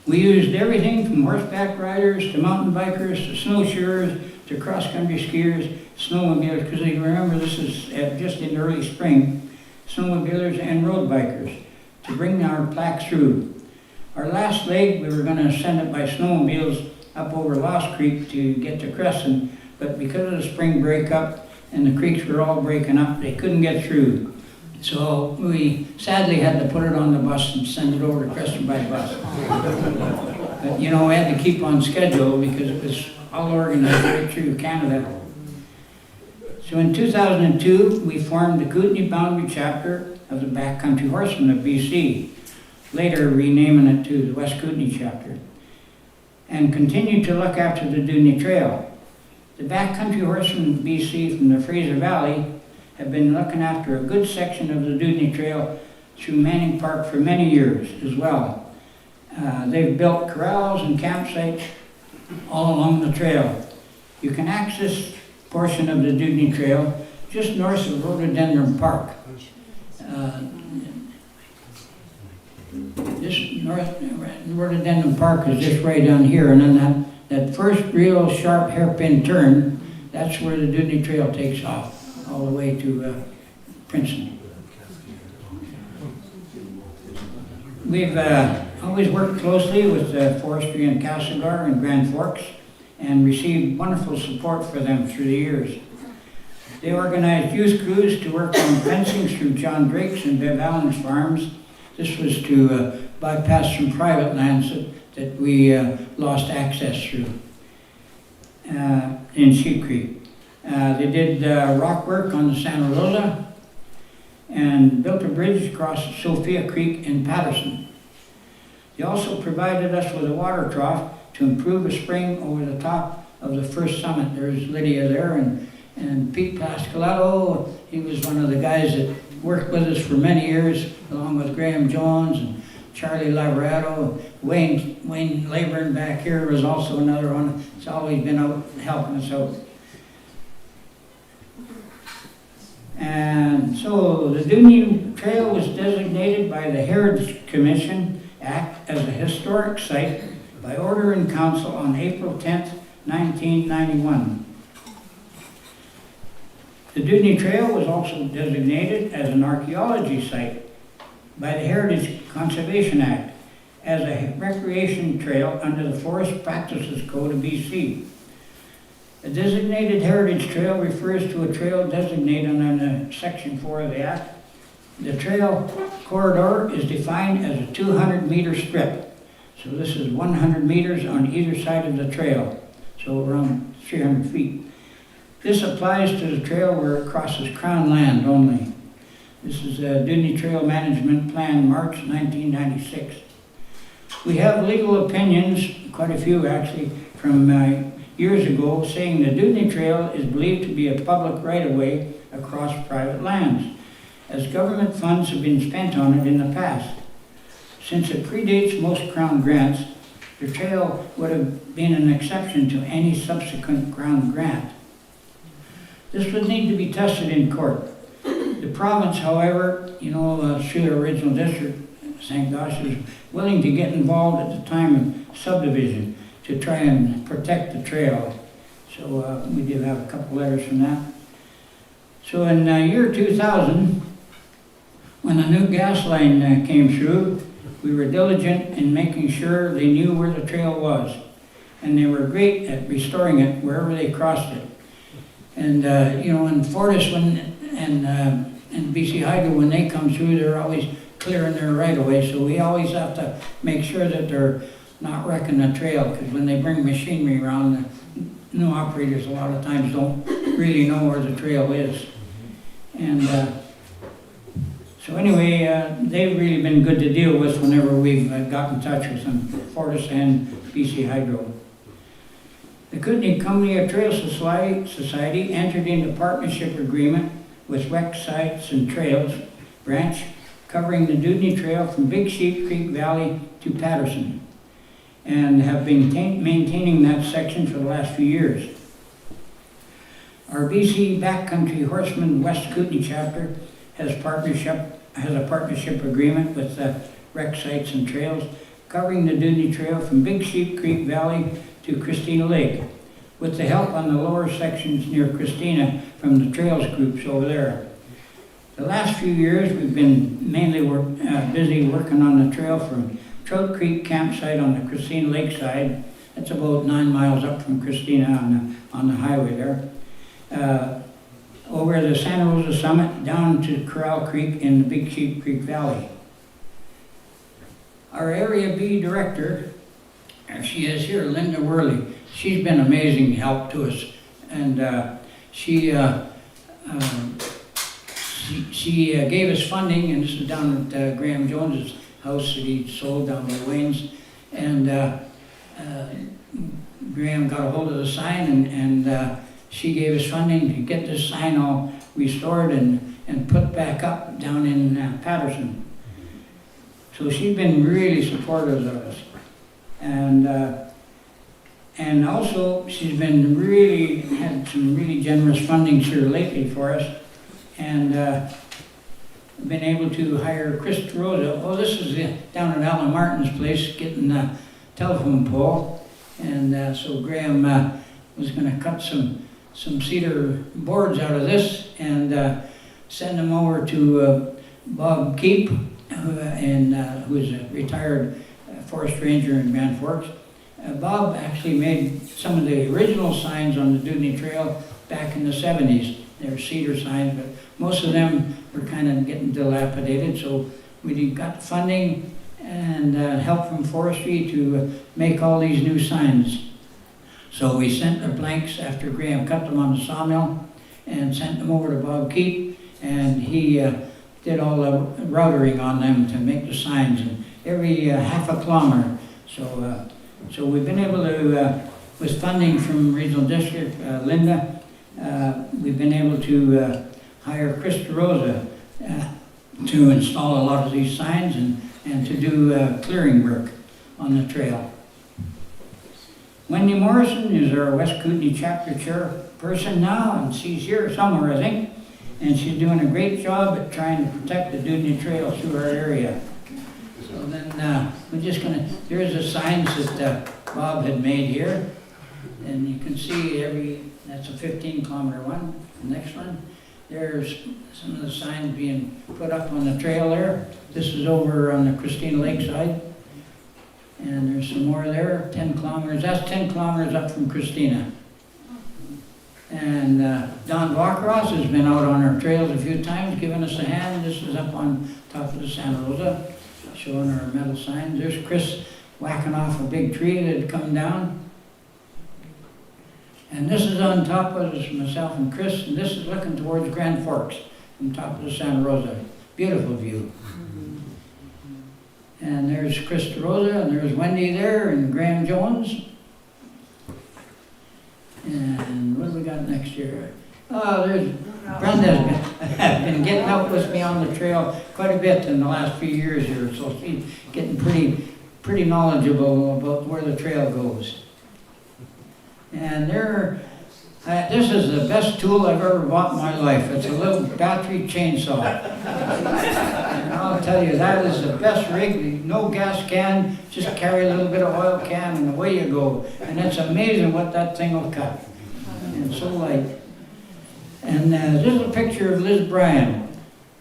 We used everything from horseback riders to mountain bikers to snowshoers to cross-country skiers, snowmobilers, because you remember this is just in early spring, snowmobilers and road bikers to bring our plaque through. Our last leg, we were going to send it by snowmobiles up over Lost Creek to get to Crescent, but because of the spring breakup and the creeks were all breaking up, they couldn't get through. So we sadly had to put it on the bus and send it over to Crescent by bus. But you know, we had to keep on schedule because it was all organized right through Canada. So in 2002, we formed the Kootenai Boundary Chapter of the Backcountry Horsemen of BC, later renaming it to the West Kootenai Chapter, and continued to look after the Dewdney Trail. The Backcountry Horsemen of BC from the Fraser Valley have been looking after a good section of the Dewdney Trail through Manning Park for many years as well. They've built corrals and campsites all along the trail. You can access a portion of the Dewdney Trail just north of Rhododendron Park. This Rhododendron Park is just right down here, and then that first real sharp hairpin turn, that's where the Dewdney Trail takes off, all the way to Princeton. We've always worked closely with Forestry and Castlegar and Grand Forks and received wonderful support for them through the years. They organized youth crews to work on fencing through John Drake's and Bev Allen's farms. This was to bypass some private lands that we lost access through in Sheep Creek. They did rock work on the Santa Rosa and built a bridge across Sophia Creek in Patterson. They also provided us with a water trough to improve a spring over the top of the first summit. There's Lydia there, and Pete Pascalato, he was one of the guys that worked with us for many years, along with Graham Jones and Charlie Laverado. Wayne Laburn back here was also another one. He's always been out helping us out. And so the Dewdney Trail was designated by the Heritage Commission Act as a historic site by order in council on April 10th, 1991. The Dewdney Trail was also designated as an archaeology site by the Heritage Conservation Act as a recreation trail under the Forest Practices Code of BC. A designated heritage trail refers to a trail designated under Section 4 of the Act. The trail corridor is defined as a 200-meter strip. So this is 100 meters on either side of the trail, so around 300 feet. This applies to the trail where it crosses Crown land only. This is a Dewdney Trail Management Plan, March 1996. We have legal opinions, quite a few actually, from years ago, saying the Dewdney Trail is believed to be a public right-of-way across private lands, as government funds have been spent on it in the past. Since it predates most Crown grants, the trail would have been an exception to any subsequent Crown grant. This would need to be tested in court. The province, however, through their original district, St. Gosh, was willing to get involved at the time of subdivision to try and protect the trail. So we did have a couple letters from that. So in year 2000, when the new gas line came through, we were diligent in making sure they knew where the trail was. And they were great at restoring it wherever they crossed it. And in Fortis and BC Hydro, when they come through, they're always clearing their right of way. So we always have to make sure that they're not wrecking the trail, because when they bring machinery around, the new operators a lot of times don't really know where the trail is. And so anyway, they've really been good to deal with whenever we've got in touch with them, Fortis and BC Hydro. The Kootenai Company of Trail Society entered into partnership agreement with Rec Sites and Trails branch covering the Dewdney Trail from Big Sheep Creek Valley to Patterson, and have been maintaining that section for the last few years. Our BC Backcountry Horsemen West Kootenai chapter has a partnership agreement with Rec Sites and Trails covering the Dewdney Trail from Big Sheep Creek Valley to Christina Lake, with the help on the lower sections near Christina from the trails groups over there. The last few years, we've been mainly busy working on the trail from Trout Creek campsite on the Christina Lake side. That's about 9 miles up from Christina on the highway there. Over the Santa Rosa Summit down to Corral Creek in the Big Sheep Creek Valley. Our Area B Director, she is here, Linda Worley. She's been amazing help to us, and she gave us funding, and this is down at Graham Jones's house that he sold down by Wayne's, and Graham got a hold of the sign, and she gave us funding to get this sign all restored and put back up down in Patterson. So she's been really supportive of us, and also she's been had some really generous funding here lately for us, and been able to hire Chris Rosa. Well, this is down at Alan Martin's place, getting a telephone pole, and so Graham was going to cut some cedar boards out of this and send them over to Bob Keep, who is a retired forest ranger in Grand Forks. Bob actually made some of the original signs on the Dewdney Trail back in the 70s. They were cedar signs, but most of them were kind of getting dilapidated, so we got funding and help from forestry to make all these new signs. So we sent the blanks after Graham cut them on the sawmill and sent them over to Bob Keep, and he did all the routering on them to make the signs, and every half a kilometer. So we've been able to, with funding from Regional District, Linda, we've been able to hire Chris Rosa to install a lot of these signs and to do clearing work on the trail. Wendy Morrison is our West Kootenai chapter chairperson now, and she's here somewhere, I think, and she's doing a great job at trying to protect the Dewdney Trail through our area. So then we're just there's the signs that Bob had made here, and you can see that's a 15-kilometer one. The next one, there's some of the signs being put up on the trail there. This is over on the Christina Lake side. And there's some more there, 10 kilometers. That's 10 kilometers up from Christina. And Don Blockross has been out on our trails a few times, giving us a hand. This is up on top of the Santa Rosa, showing our metal signs. There's Chris whacking off a big tree that had come down. And this is on top of us, myself and Chris, and this is looking towards Grand Forks from top of the Santa Rosa. Beautiful view. And there's Chris Rosa, and there's Wendy there, and Graham Jones. And what do we got next year? Oh, there's Brenda's been getting up with me on the trail quite a bit in the last few years here, so she's getting pretty knowledgeable about where the trail goes. And this is the best tool I've ever bought in my life. It's a little battery chainsaw. And I'll tell you, that is the best rig. No gas can, just carry a little bit of oil can and away you go. And it's amazing what that thing will cut. And it's so light. And this is a picture of Liz Bryan.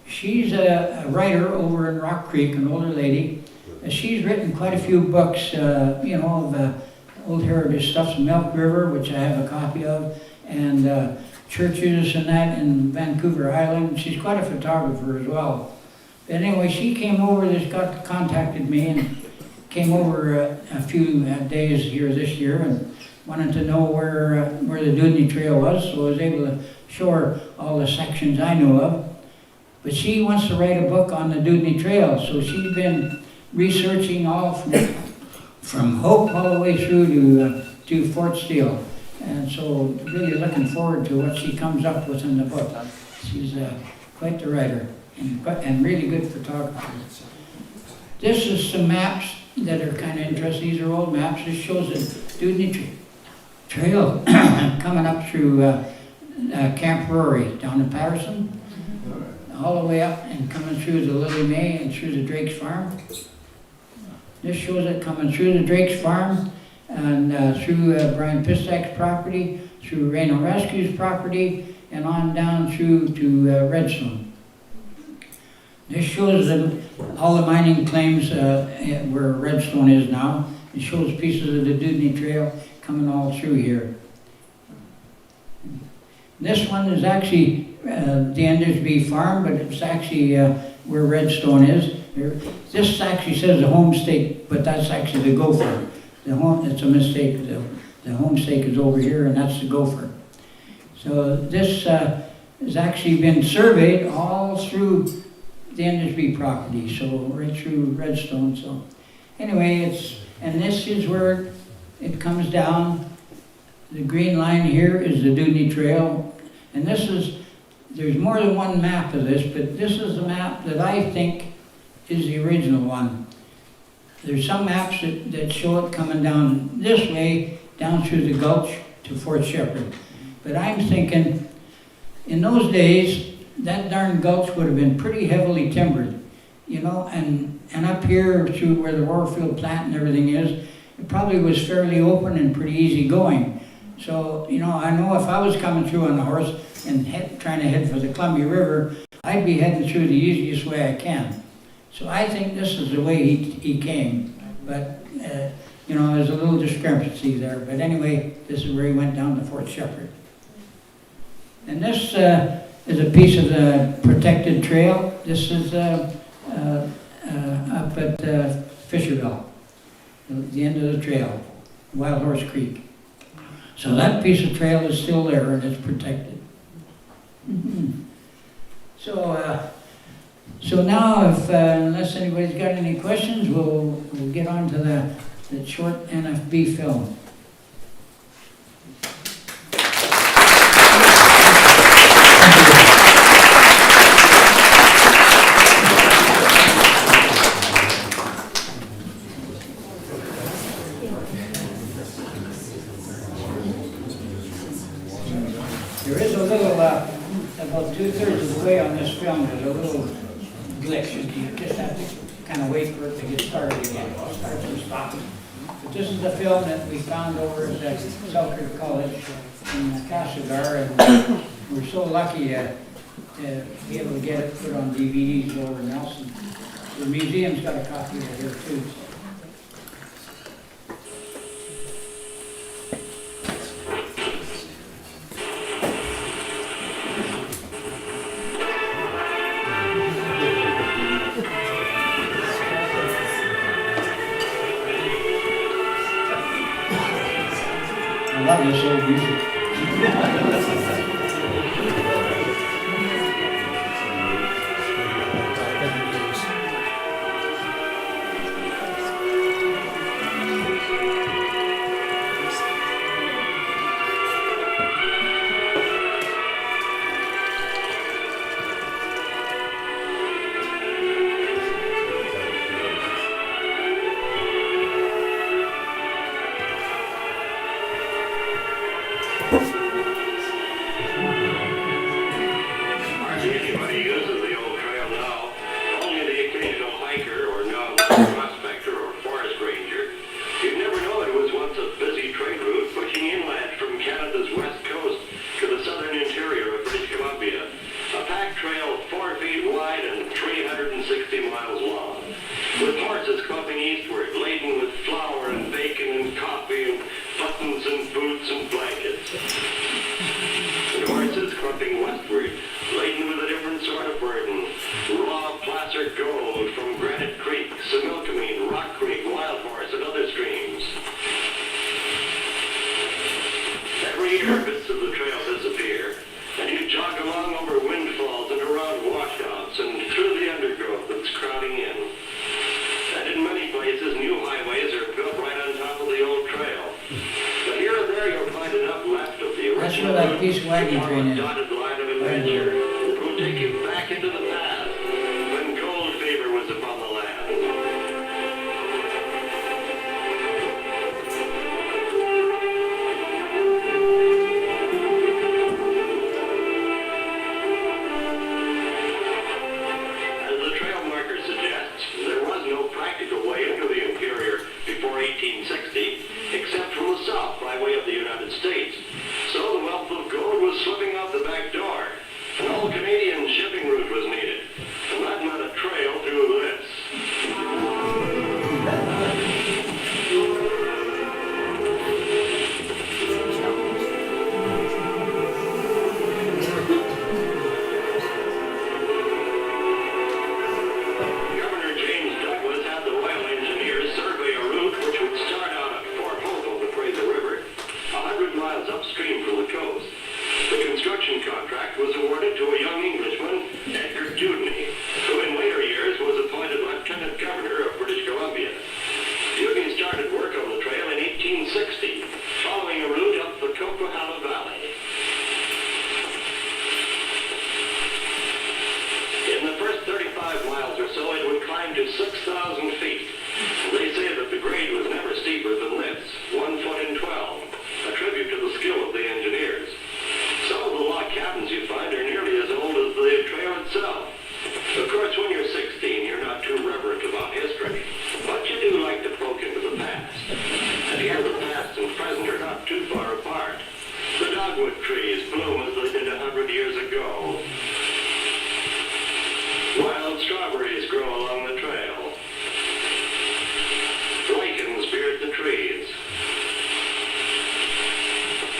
She's a writer over in Rock Creek, an older lady. She's written quite a few books, of old heritage stuff, Milk River, which I have a copy of, and churches and that in Vancouver Island. She's quite a photographer as well. But anyway, she came over, contacted me and came over a few days here this year and wanted to know where the Dewdney Trail was, so I was able to show her all the sections I know of. But she wants to write a book on the Dewdney Trail, so she's been researching all from Hope all the way through to Fort Steele. And so really looking forward to what she comes up with in the book. She's quite the writer and really good photographer. This is some maps that are kind of interesting. These are old maps. This shows the Dewdney Trail coming up through Camp Rory down in Patterson, all the way up and coming through the Lily May and through the Drake's Farm. This shows it coming through the Drake's farm and through Brian Pistak's property, through Reno Rescue's property, and on down through to Redstone. This shows all the mining claims where Redstone is now. It shows pieces of the Dewdney Trail coming all through here. This one is actually the Endersby farm, but it's actually where Redstone is. This actually says the home stake, but that's actually the gopher. It's a mistake. The home stake is over here, and that's the gopher. So this has actually been surveyed all through the Endersby property, so right through Redstone. So anyway, and this is where it comes down. The green line here is the Dewdney Trail, and there's more than one map of this, but this is the map that I think is the original one. There's some maps that show it coming down this way, down through the gulch to Fort Shepherd. But I'm thinking, in those days, that darn gulch would have been pretty heavily timbered, you know, and up here through where the Warfield plant and everything is, it probably was fairly open and pretty easy going. So, you know if I was coming through on the horse and trying to head for the Columbia River, I'd be heading through the easiest way I can. So I think this is the way he came. But, there's a little discrepancy there. But anyway, this is where he went down to Fort Shepherd. And this is a piece of the protected trail. This is up at Fisherville, the end of the trail, Wild Horse Creek. So that piece of trail is still there and it's protected. Mm-hmm. So now, unless anybody's got any questions, we'll get on to the short NFB film. There is a little, about 2/3 of the way on this film, there's a little glitch. You just have to kind of wait for it to get started again. It starts and stops. But this is the film that we found over at Selkirk College in Castlegar, and we're so lucky to be able to get it put on DVDs over in Nelson. The museum's got a copy of it here too. I love this old music. Anybody uses the old trail now, only the occasional hiker or non-prospector or forest ranger. You'd never know it was once a busy trade route pushing inland from Canada's west coast to the southern interior of British Columbia. A packed trail 4 feet wide and 360 miles long, with horses clumping eastward, laden with flour and bacon and coffee and buttons and boots and blankets. And horses clumping westward, laden with a different sort of burden. Raw placer gold from Granite Creek, Similkameen, Rock Creek, Wild Horse, and other streams. Every year, bits of the trail disappear, and you jog along over windfalls and around washouts and through the undergrowth that's crowding in. And in many places, new highways are built right on top of the old trail. But here and there, you'll find enough left of the original. That's where that piece of wagon train is. Dotted line of adventure. It will take you back into the past when gold fever was upon the land. As the trail marker suggests, there was no practical way into the interior train route was needed, and that meant a trail through this. Governor James Douglas had the oil engineers survey a route which would start out at Fort Hope on the Fraser River, 100 miles upstream from the coast. The construction contract was awarded to a young Englishman, Old Dewdney, who in later years was appointed Lieutenant Governor of British Columbia. Dewdney started work on the trail in 1860, following a route up the Coquihalla Valley. In the first 35 miles or so, it would climb to 6,000 feet. They say that the grade was never steeper than this, 1 foot in 12, a tribute to the skill of the engineers. Some of the log cabins you find are nearly as old as the trail itself. Of course, when you're 16, you're not too reverent about history, but you do like to poke into the past. And here the past and present are not too far apart. The dogwood trees bloom as they did 100 years ago. Wild strawberries grow along the trail. Lichens beard the trees.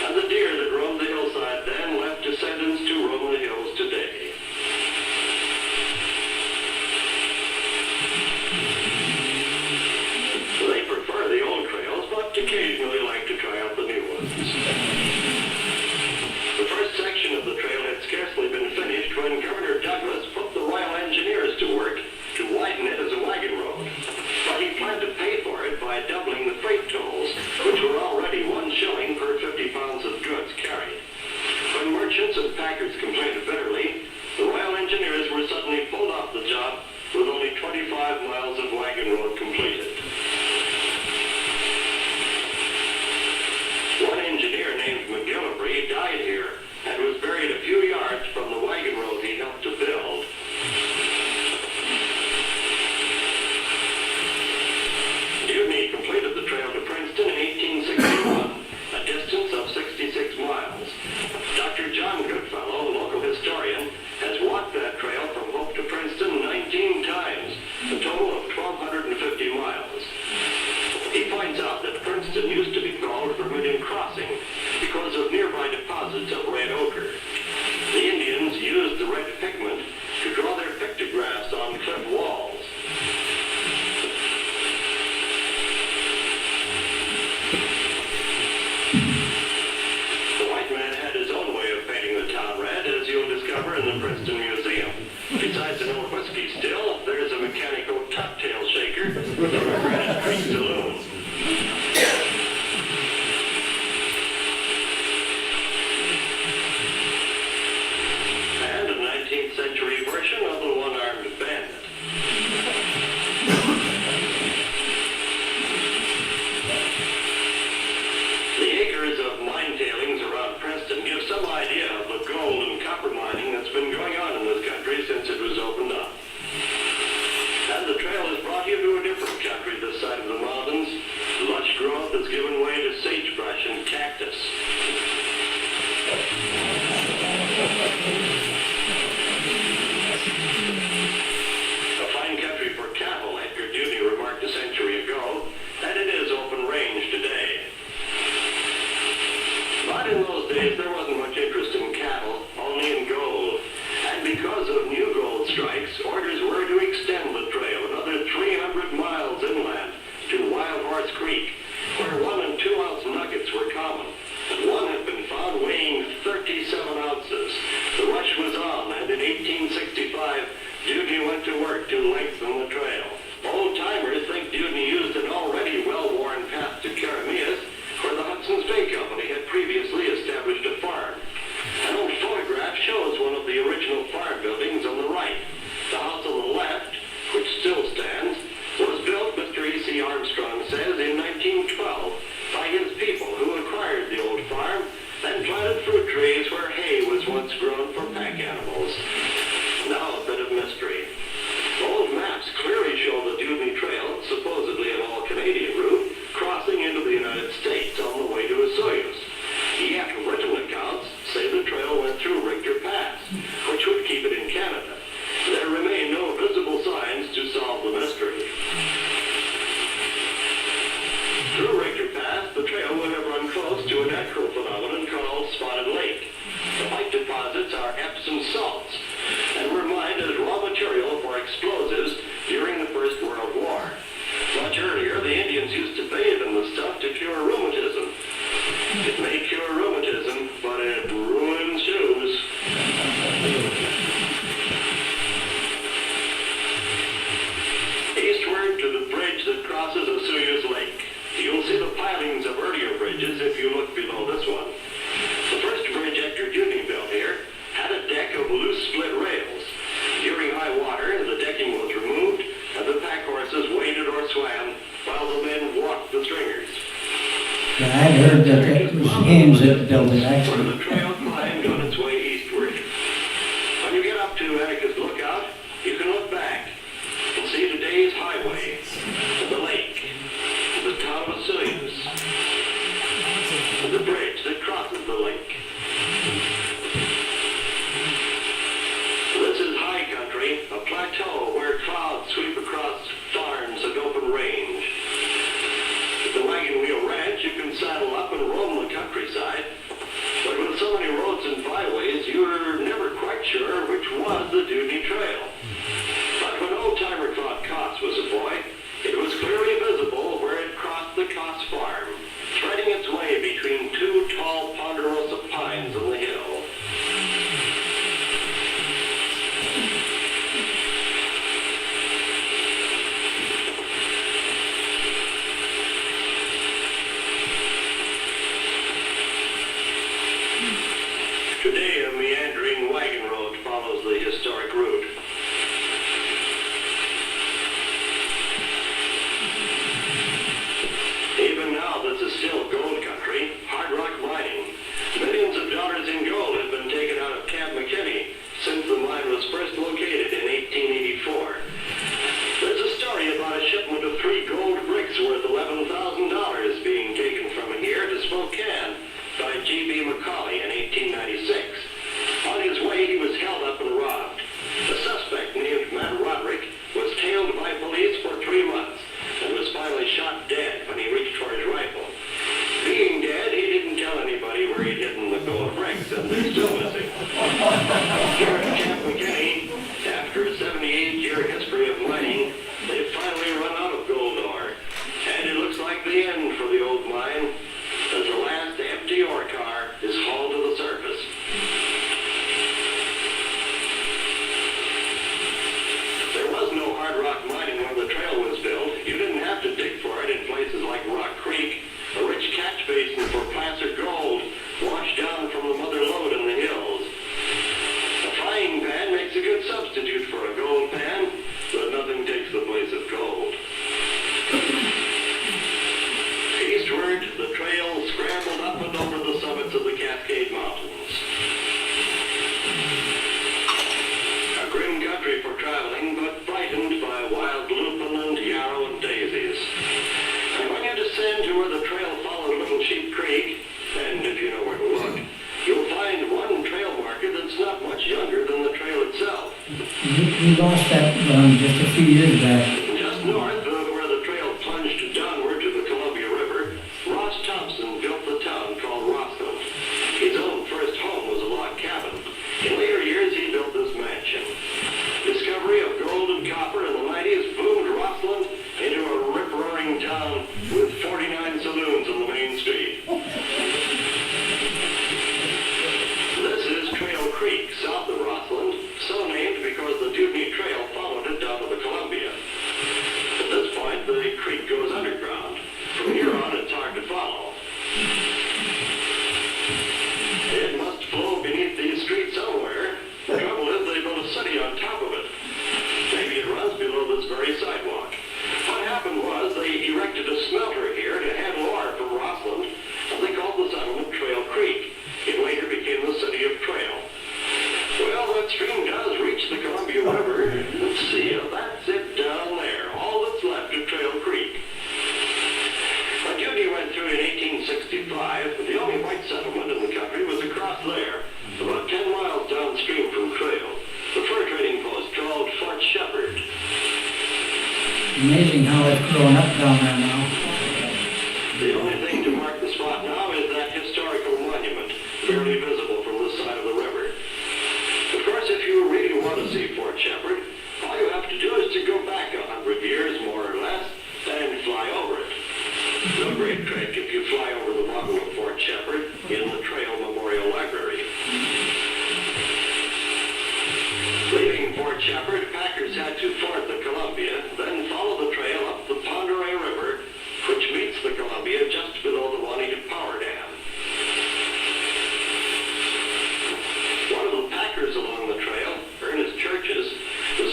And the deer that roamed the hillside then left descendants to roam the hills today. They prefer the old trails, but occasionally like to try out the new ones. The first section of the trail had scarcely been finished when Governor Douglas put the Royal Engineers to work to widen it as a wagon road. But he planned to pay for it by doubling the freight tolls, which were already 1 shilling per 50 pounds of goods carried. When merchants and packers complained bitterly, the Royal Engineers were suddenly pulled off the job with only 25 miles of wagon road completed. One engineer named McGillivray died here and was buried a few yards from the wagon road he helped to build. Dewdney completed the trail to Princeton in 1861, a distance of 66 miles. Dr. John Goodfellow, a local historian, has walked that trail from Hope to Princeton 19 times, a total of 1,250 miles. He points out that Princeton used to be called Vermilion Crossing because of nearby deposits of red ochre. The Indians used the red pigment to draw their pictographs on cliff walls. The white man had his own way of painting the town red, as you'll discover in the Princeton Museum. Besides an old whiskey still, there's a mechanical cocktail shaker from a Granite Creek saloon. And a 19th century version of the one-armed bandit. The acres of mine tailings around Princeton give some idea of the gold and copper mining that's been going on in this country since it was opened up. And the trail has brought you to a different country this side of the mountains. Lush growth has given way to sagebrush and cactus. A fine country for cattle, Edgar Dewdney remarked a century ago, and it is open range today. But in those days, there wasn't much interest in cattle, only in gold. And because of new gold strikes, orders were to extend the trail another 300 miles inland to Wild Horse Creek, where 1 and 2 ounce nuggets were common. And one had been found weighing 37 ounces. The rush was on, and in 1865, Dewdney went to work to lengthen the trail. Old-timers think Dewdney used an already well-worn path to Karamias, where the Hudson's Bay Company had previously established a farm. An old photograph shows one of the original farm buildings on the right. The Yeah, I'd heard that it was Haynes that built it, Where actually. the trail climbed on its way eastward. When you get up to Atticus Lookout, you can look back and see today's highway, the lake, the town of Vesuvius, the bridge that crosses the lake. This is high country, a plateau where clouds sweep across farms and open range. With the wagon wheel ranch, you can saddle up and roam the countryside. But with so many roads and byways, you're never quite sure which was the Dewdney Trail. But when old-timer Claude Coss was a boy, it was clearly visible where it crossed the Coss farm, threading its way between two tall ponderosa pines on the hill. Today, a meandering wagon road follows the historic route. Even now, this is still gold country, hard rock mining. Millions of dollars in gold have been taken out of Camp McKinney since the mine was first located in 1884. There's a story about a shipment of 3 gold bricks worth $11,000 being taken from here to Spokane by G.B. Macaulay in 1896. On his way, he was held up and robbed. A suspect named Mann was tailed by police for 3 months and was finally shot dead when he reached for his rifle. Being dead, he didn't tell anybody where he'd hidden the gold bricks, and they're still missing. Here at Camp McKinney, after a 78-year history of mining, they've finally run out of gold ore. And it looks like the end for the old mine, as the last empty ore car is hauled to the surface. There was no hard rock mining when the trail was built. You didn't have to dig for it in places like Rock Creek, a rich catch basin for placer gold washed down from the mother lode in the hills. A frying pan makes a good substitute for a gold pan, but nothing takes the place of gold. Eastward, the trail scrambled up and over the summits of the Cascade Mountains. A grim country for traveling, but brightened by wild lupin and yarrow and daisies. And when you descend to where the trail followed Little Sheep Creek, and if you know where to look, you'll find one trail marker that's not much younger than the trail itself. We lost that just a few years back. Just north of where the trail plunged downward to the Columbia River, Ross Thompson built the town called Rossland. His own first home was a log cabin. In later years, he built this mansion. Discovery of gold and copper in the 90s boomed Rossland into a rip-roaring town with 49 saloons on the main street. This is Trail Creek, south of Rossland, so named because the Dewdney Trail followed it down to the Columbia. At this point, the creek goes underground. From here on, it's hard to follow. It must flow beneath these streets somewhere. The trouble is they built a city on top of it. Maybe it runs below this very sidewalk. What happened was they erected a smelter here to handle ore from Rossland, and they called the settlement Trail Creek. It later became the city of Trail. Well, that stream does reach the Columbia River. Let's see, that's it down there. All that's left of Trail Creek. When Dewdney went through in 1865, the only white settlement in the country was across there, about 10 miles downstream from Trail. The fur trading post called Fort Shepherd. Amazing how it's grown up down there now. The only thing to mark the spot now is that historical monument, barely visible from this side of the river. Of course, if you really want to see Fort Shepherd, all you have to do is to go back 100 years, more or less, and fly over it. No great trick if you fly over the model of Fort Shepherd in the Trail Memorial Library. Leaving Fort Shepherd, packers had to ford the Columbia, then follow the trail up the Ponderay River, which meets the Columbia just below the Juanita Power Dam. One of the packers along the trail, Ernest Churches, was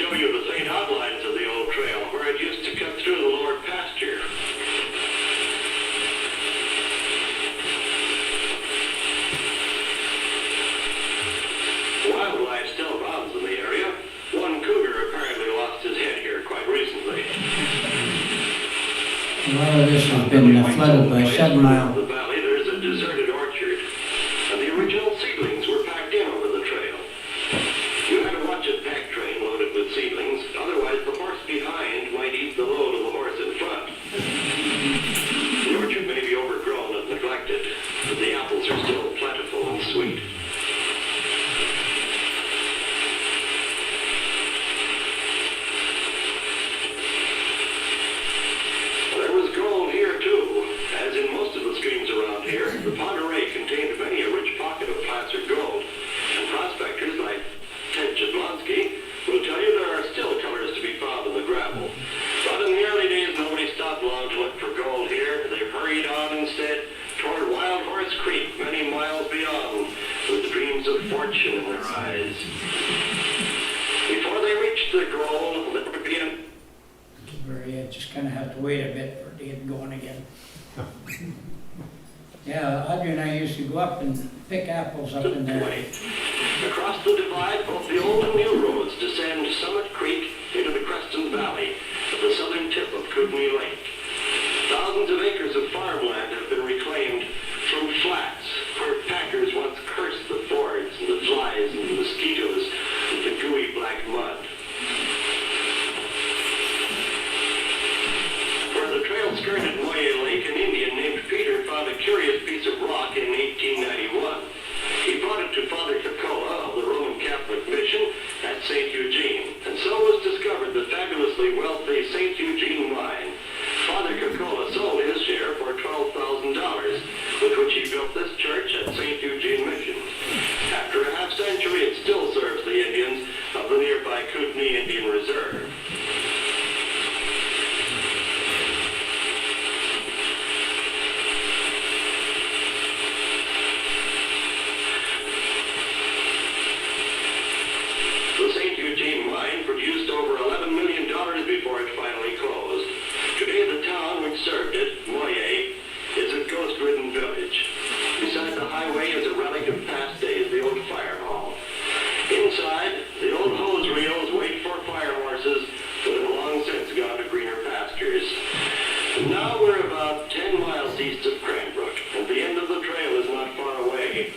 show you the faint outlines of the old trail where it used to cut through the lower pasture. Wildlife still abounds in the area. One cougar apparently lost his head here quite recently. A lot of this has been flooded by 7 Mile. The valley, there's a deserted orchard, and the original seedlings were packed in over the trail. You had to watch a pack train loaded with seedlings, otherwise the horse behind might eat the load of the horse in front. The orchard may be overgrown and neglected, but the apples are still plentiful and sweet. The Pond Array contained many a rich pocket of placer gold, and prospectors like Ted Jablonski will tell you there are still colors to be found in the gravel. But in the early days, nobody stopped long to look for gold here. They hurried on instead toward Wild Horse Creek, many miles beyond, with dreams of fortune in their eyes. Before they reached the goal, let me begin. You just kind of have to wait a bit for it to get going again. Yeah, Audrey and I used to go up and pick apples up in there. Across the divide, both the old and new roads descend Summit Creek into the Creston Valley at the southern tip of Kootenai Lake. Thousands of acres of farmland have been reclaimed from flats where packers once cursed the fords and the flies and the mosquitoes and the gooey black mud. Where the trail skirted Moyer Lake, an Indian named Peter found a curious piece of rock in 1891. He brought it to Father Cacola of the Roman Catholic Mission at St. Eugene, and so was discovered the fabulously wealthy St. Eugene mine. Father Cacola sold his share for $12,000, with which he built this church at St. Eugene Mission. After a half-century, it still serves the Indians of the nearby Kootenai Indian Reserve. Before it finally closed. Today the town which served it, Moyer, is a ghost-ridden village. Beside the highway is a relic of past days, the old fire hall. Inside, the old hose reels wait for fire horses that have long since gone to greener pastures. Now we're about 10 miles east of Cranbrook, and the end of the trail is not far away.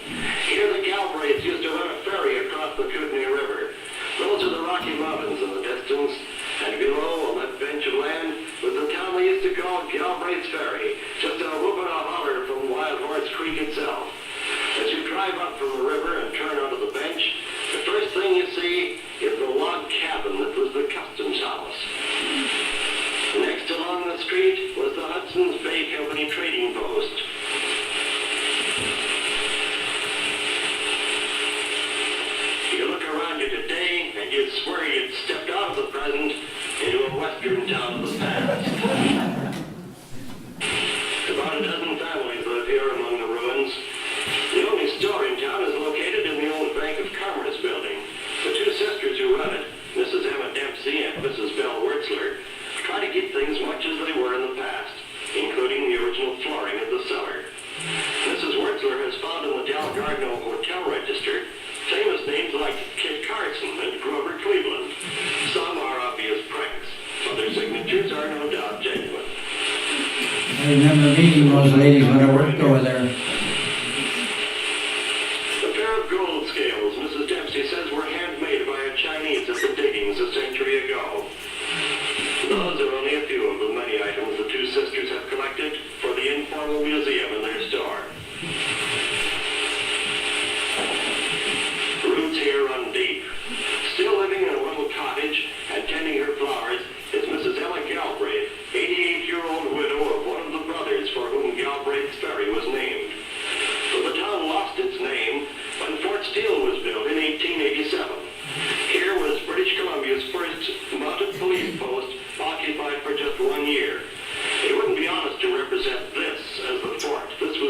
Here the Galbraiths used to run a ferry across the Kootenai River. Those are the Rocky Mountains in the distance. And below, on that bench of land, was the town they used to call Galbraith's Ferry, just a whoop and a holler from Wild Horse Creek itself. As you drive up from the river and turn onto the bench, the first thing you see is the log cabin that was the customs house. Next along the street was the Hudson's Bay Company trading post. You look around you today, and you'd swear you'd stepped out of the present into a western town of the past. About a dozen families live here among the ruins. The only store in town is located in the old Bank of Commerce building. The two sisters who run it, Mrs. Emma Dempsey and Mrs. Belle Wertzler, try to keep things much as they were in the past, including the original flooring of the cellar. Mrs. Wertzler has found in the Dalgardno Hotel Register famous names like Kit Carson and Grover Cleveland. Some are obvious pranks, but their signatures are no doubt genuine. I remember meeting those ladies when I worked over there. A pair of gold scales, Mrs. Dempsey says, were handmade by a Chinese at the diggings a century ago. Those are only a few of the many items the two sisters have collected for the informal museum in their store. Roots here run deep. Still living in a little cottage and tending her flowers is Mrs. Ella Galbraith, 88-year-old widow of one of the brothers for whom Galbraith's Ferry was named. But the town lost its name when Fort Steele was built in 1887. Here was British Columbia's first mounted police post, occupied for just 1 year. It wouldn't be honest to represent this as the fort. This was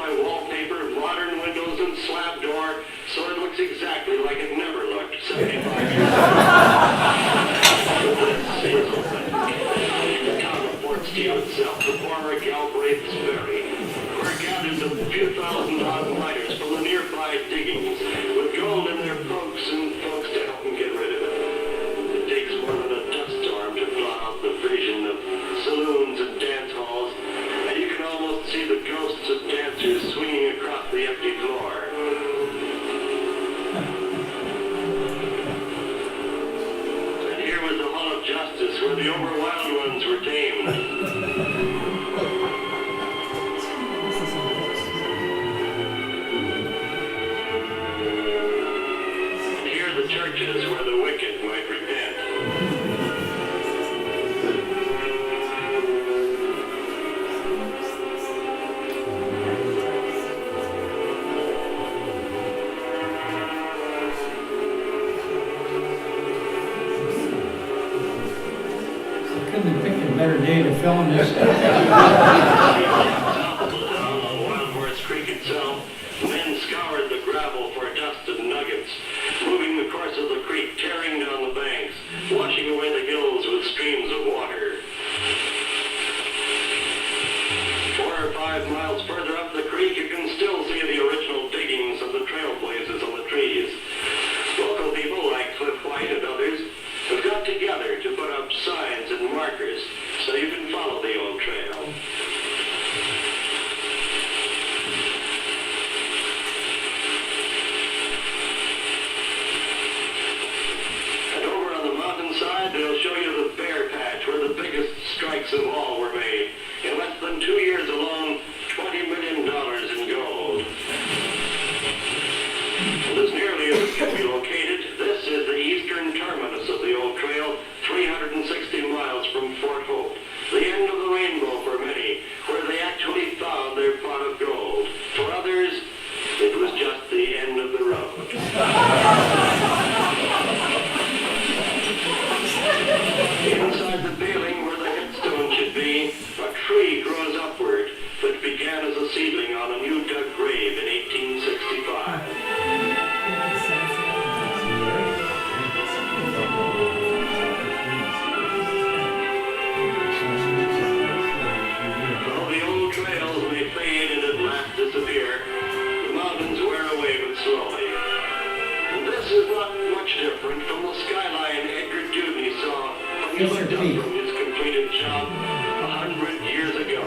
by wallpaper, modern windows, and slab door, so it looks exactly like it never looked 75 years ago. This is the town of Fort Steele itself, the former Galbraith's Ferry, where gathered a few thousand odd miners from the nearby diggings, with gold in their pokes and folks to help them get rid of it. It takes more than a dust storm to blot out the vision of saloons and dance halls, and you can almost see the ghosts of dancers swinging across the empty floor. And here was the Hall of Justice, where the overwild ones were tamed. Churches where the wicked might repent. Couldn't have picked a better day to film this. On Wild Horse Creek itself, men scoured the gravel for dust and nuggets, moving the course of the creek, tearing down the banks, washing away the hills with streams of water. 4 or 5 miles further up the creek, you can still see the original diggings of the trailblazers on the trees. Local people like Cliff White and others have got together to put up signs and markers so you can follow the old trail. They'll show you the bear patch where the biggest strikes of all were made. In less than 2 years alone, $20 million in gold. And as nearly as it can be located, this is the eastern terminus of the old trail, 360 miles from Fort Hope. The end of the rainbow for many, where they actually found their pot of gold. For others, it was just the end of the road. Inside the building where the headstone should be, a tree grows upward that began as a seedling on a new dug grave in 1865. Though the old trails may fade and at last disappear, the mountains wear away but slowly. And this is not much different from the skyline Edgar Dewdney saw when he looked up from his completed job 100 years ago.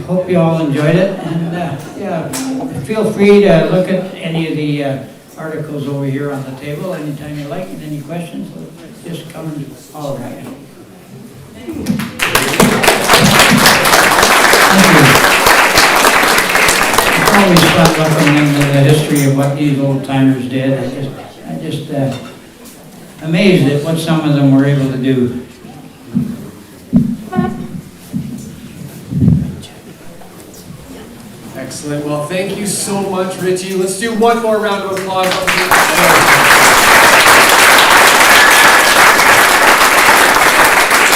Hope you all enjoyed it, and yeah, feel free to look at any of the articles over here on the table anytime you like, and any questions, just come and holler at me. Thank you. It's always fun looking into the history of what these old timers did. I just amazed at what some of them were able to do. Excellent. Well, thank you so much, Richie. Let's do one more round of applause.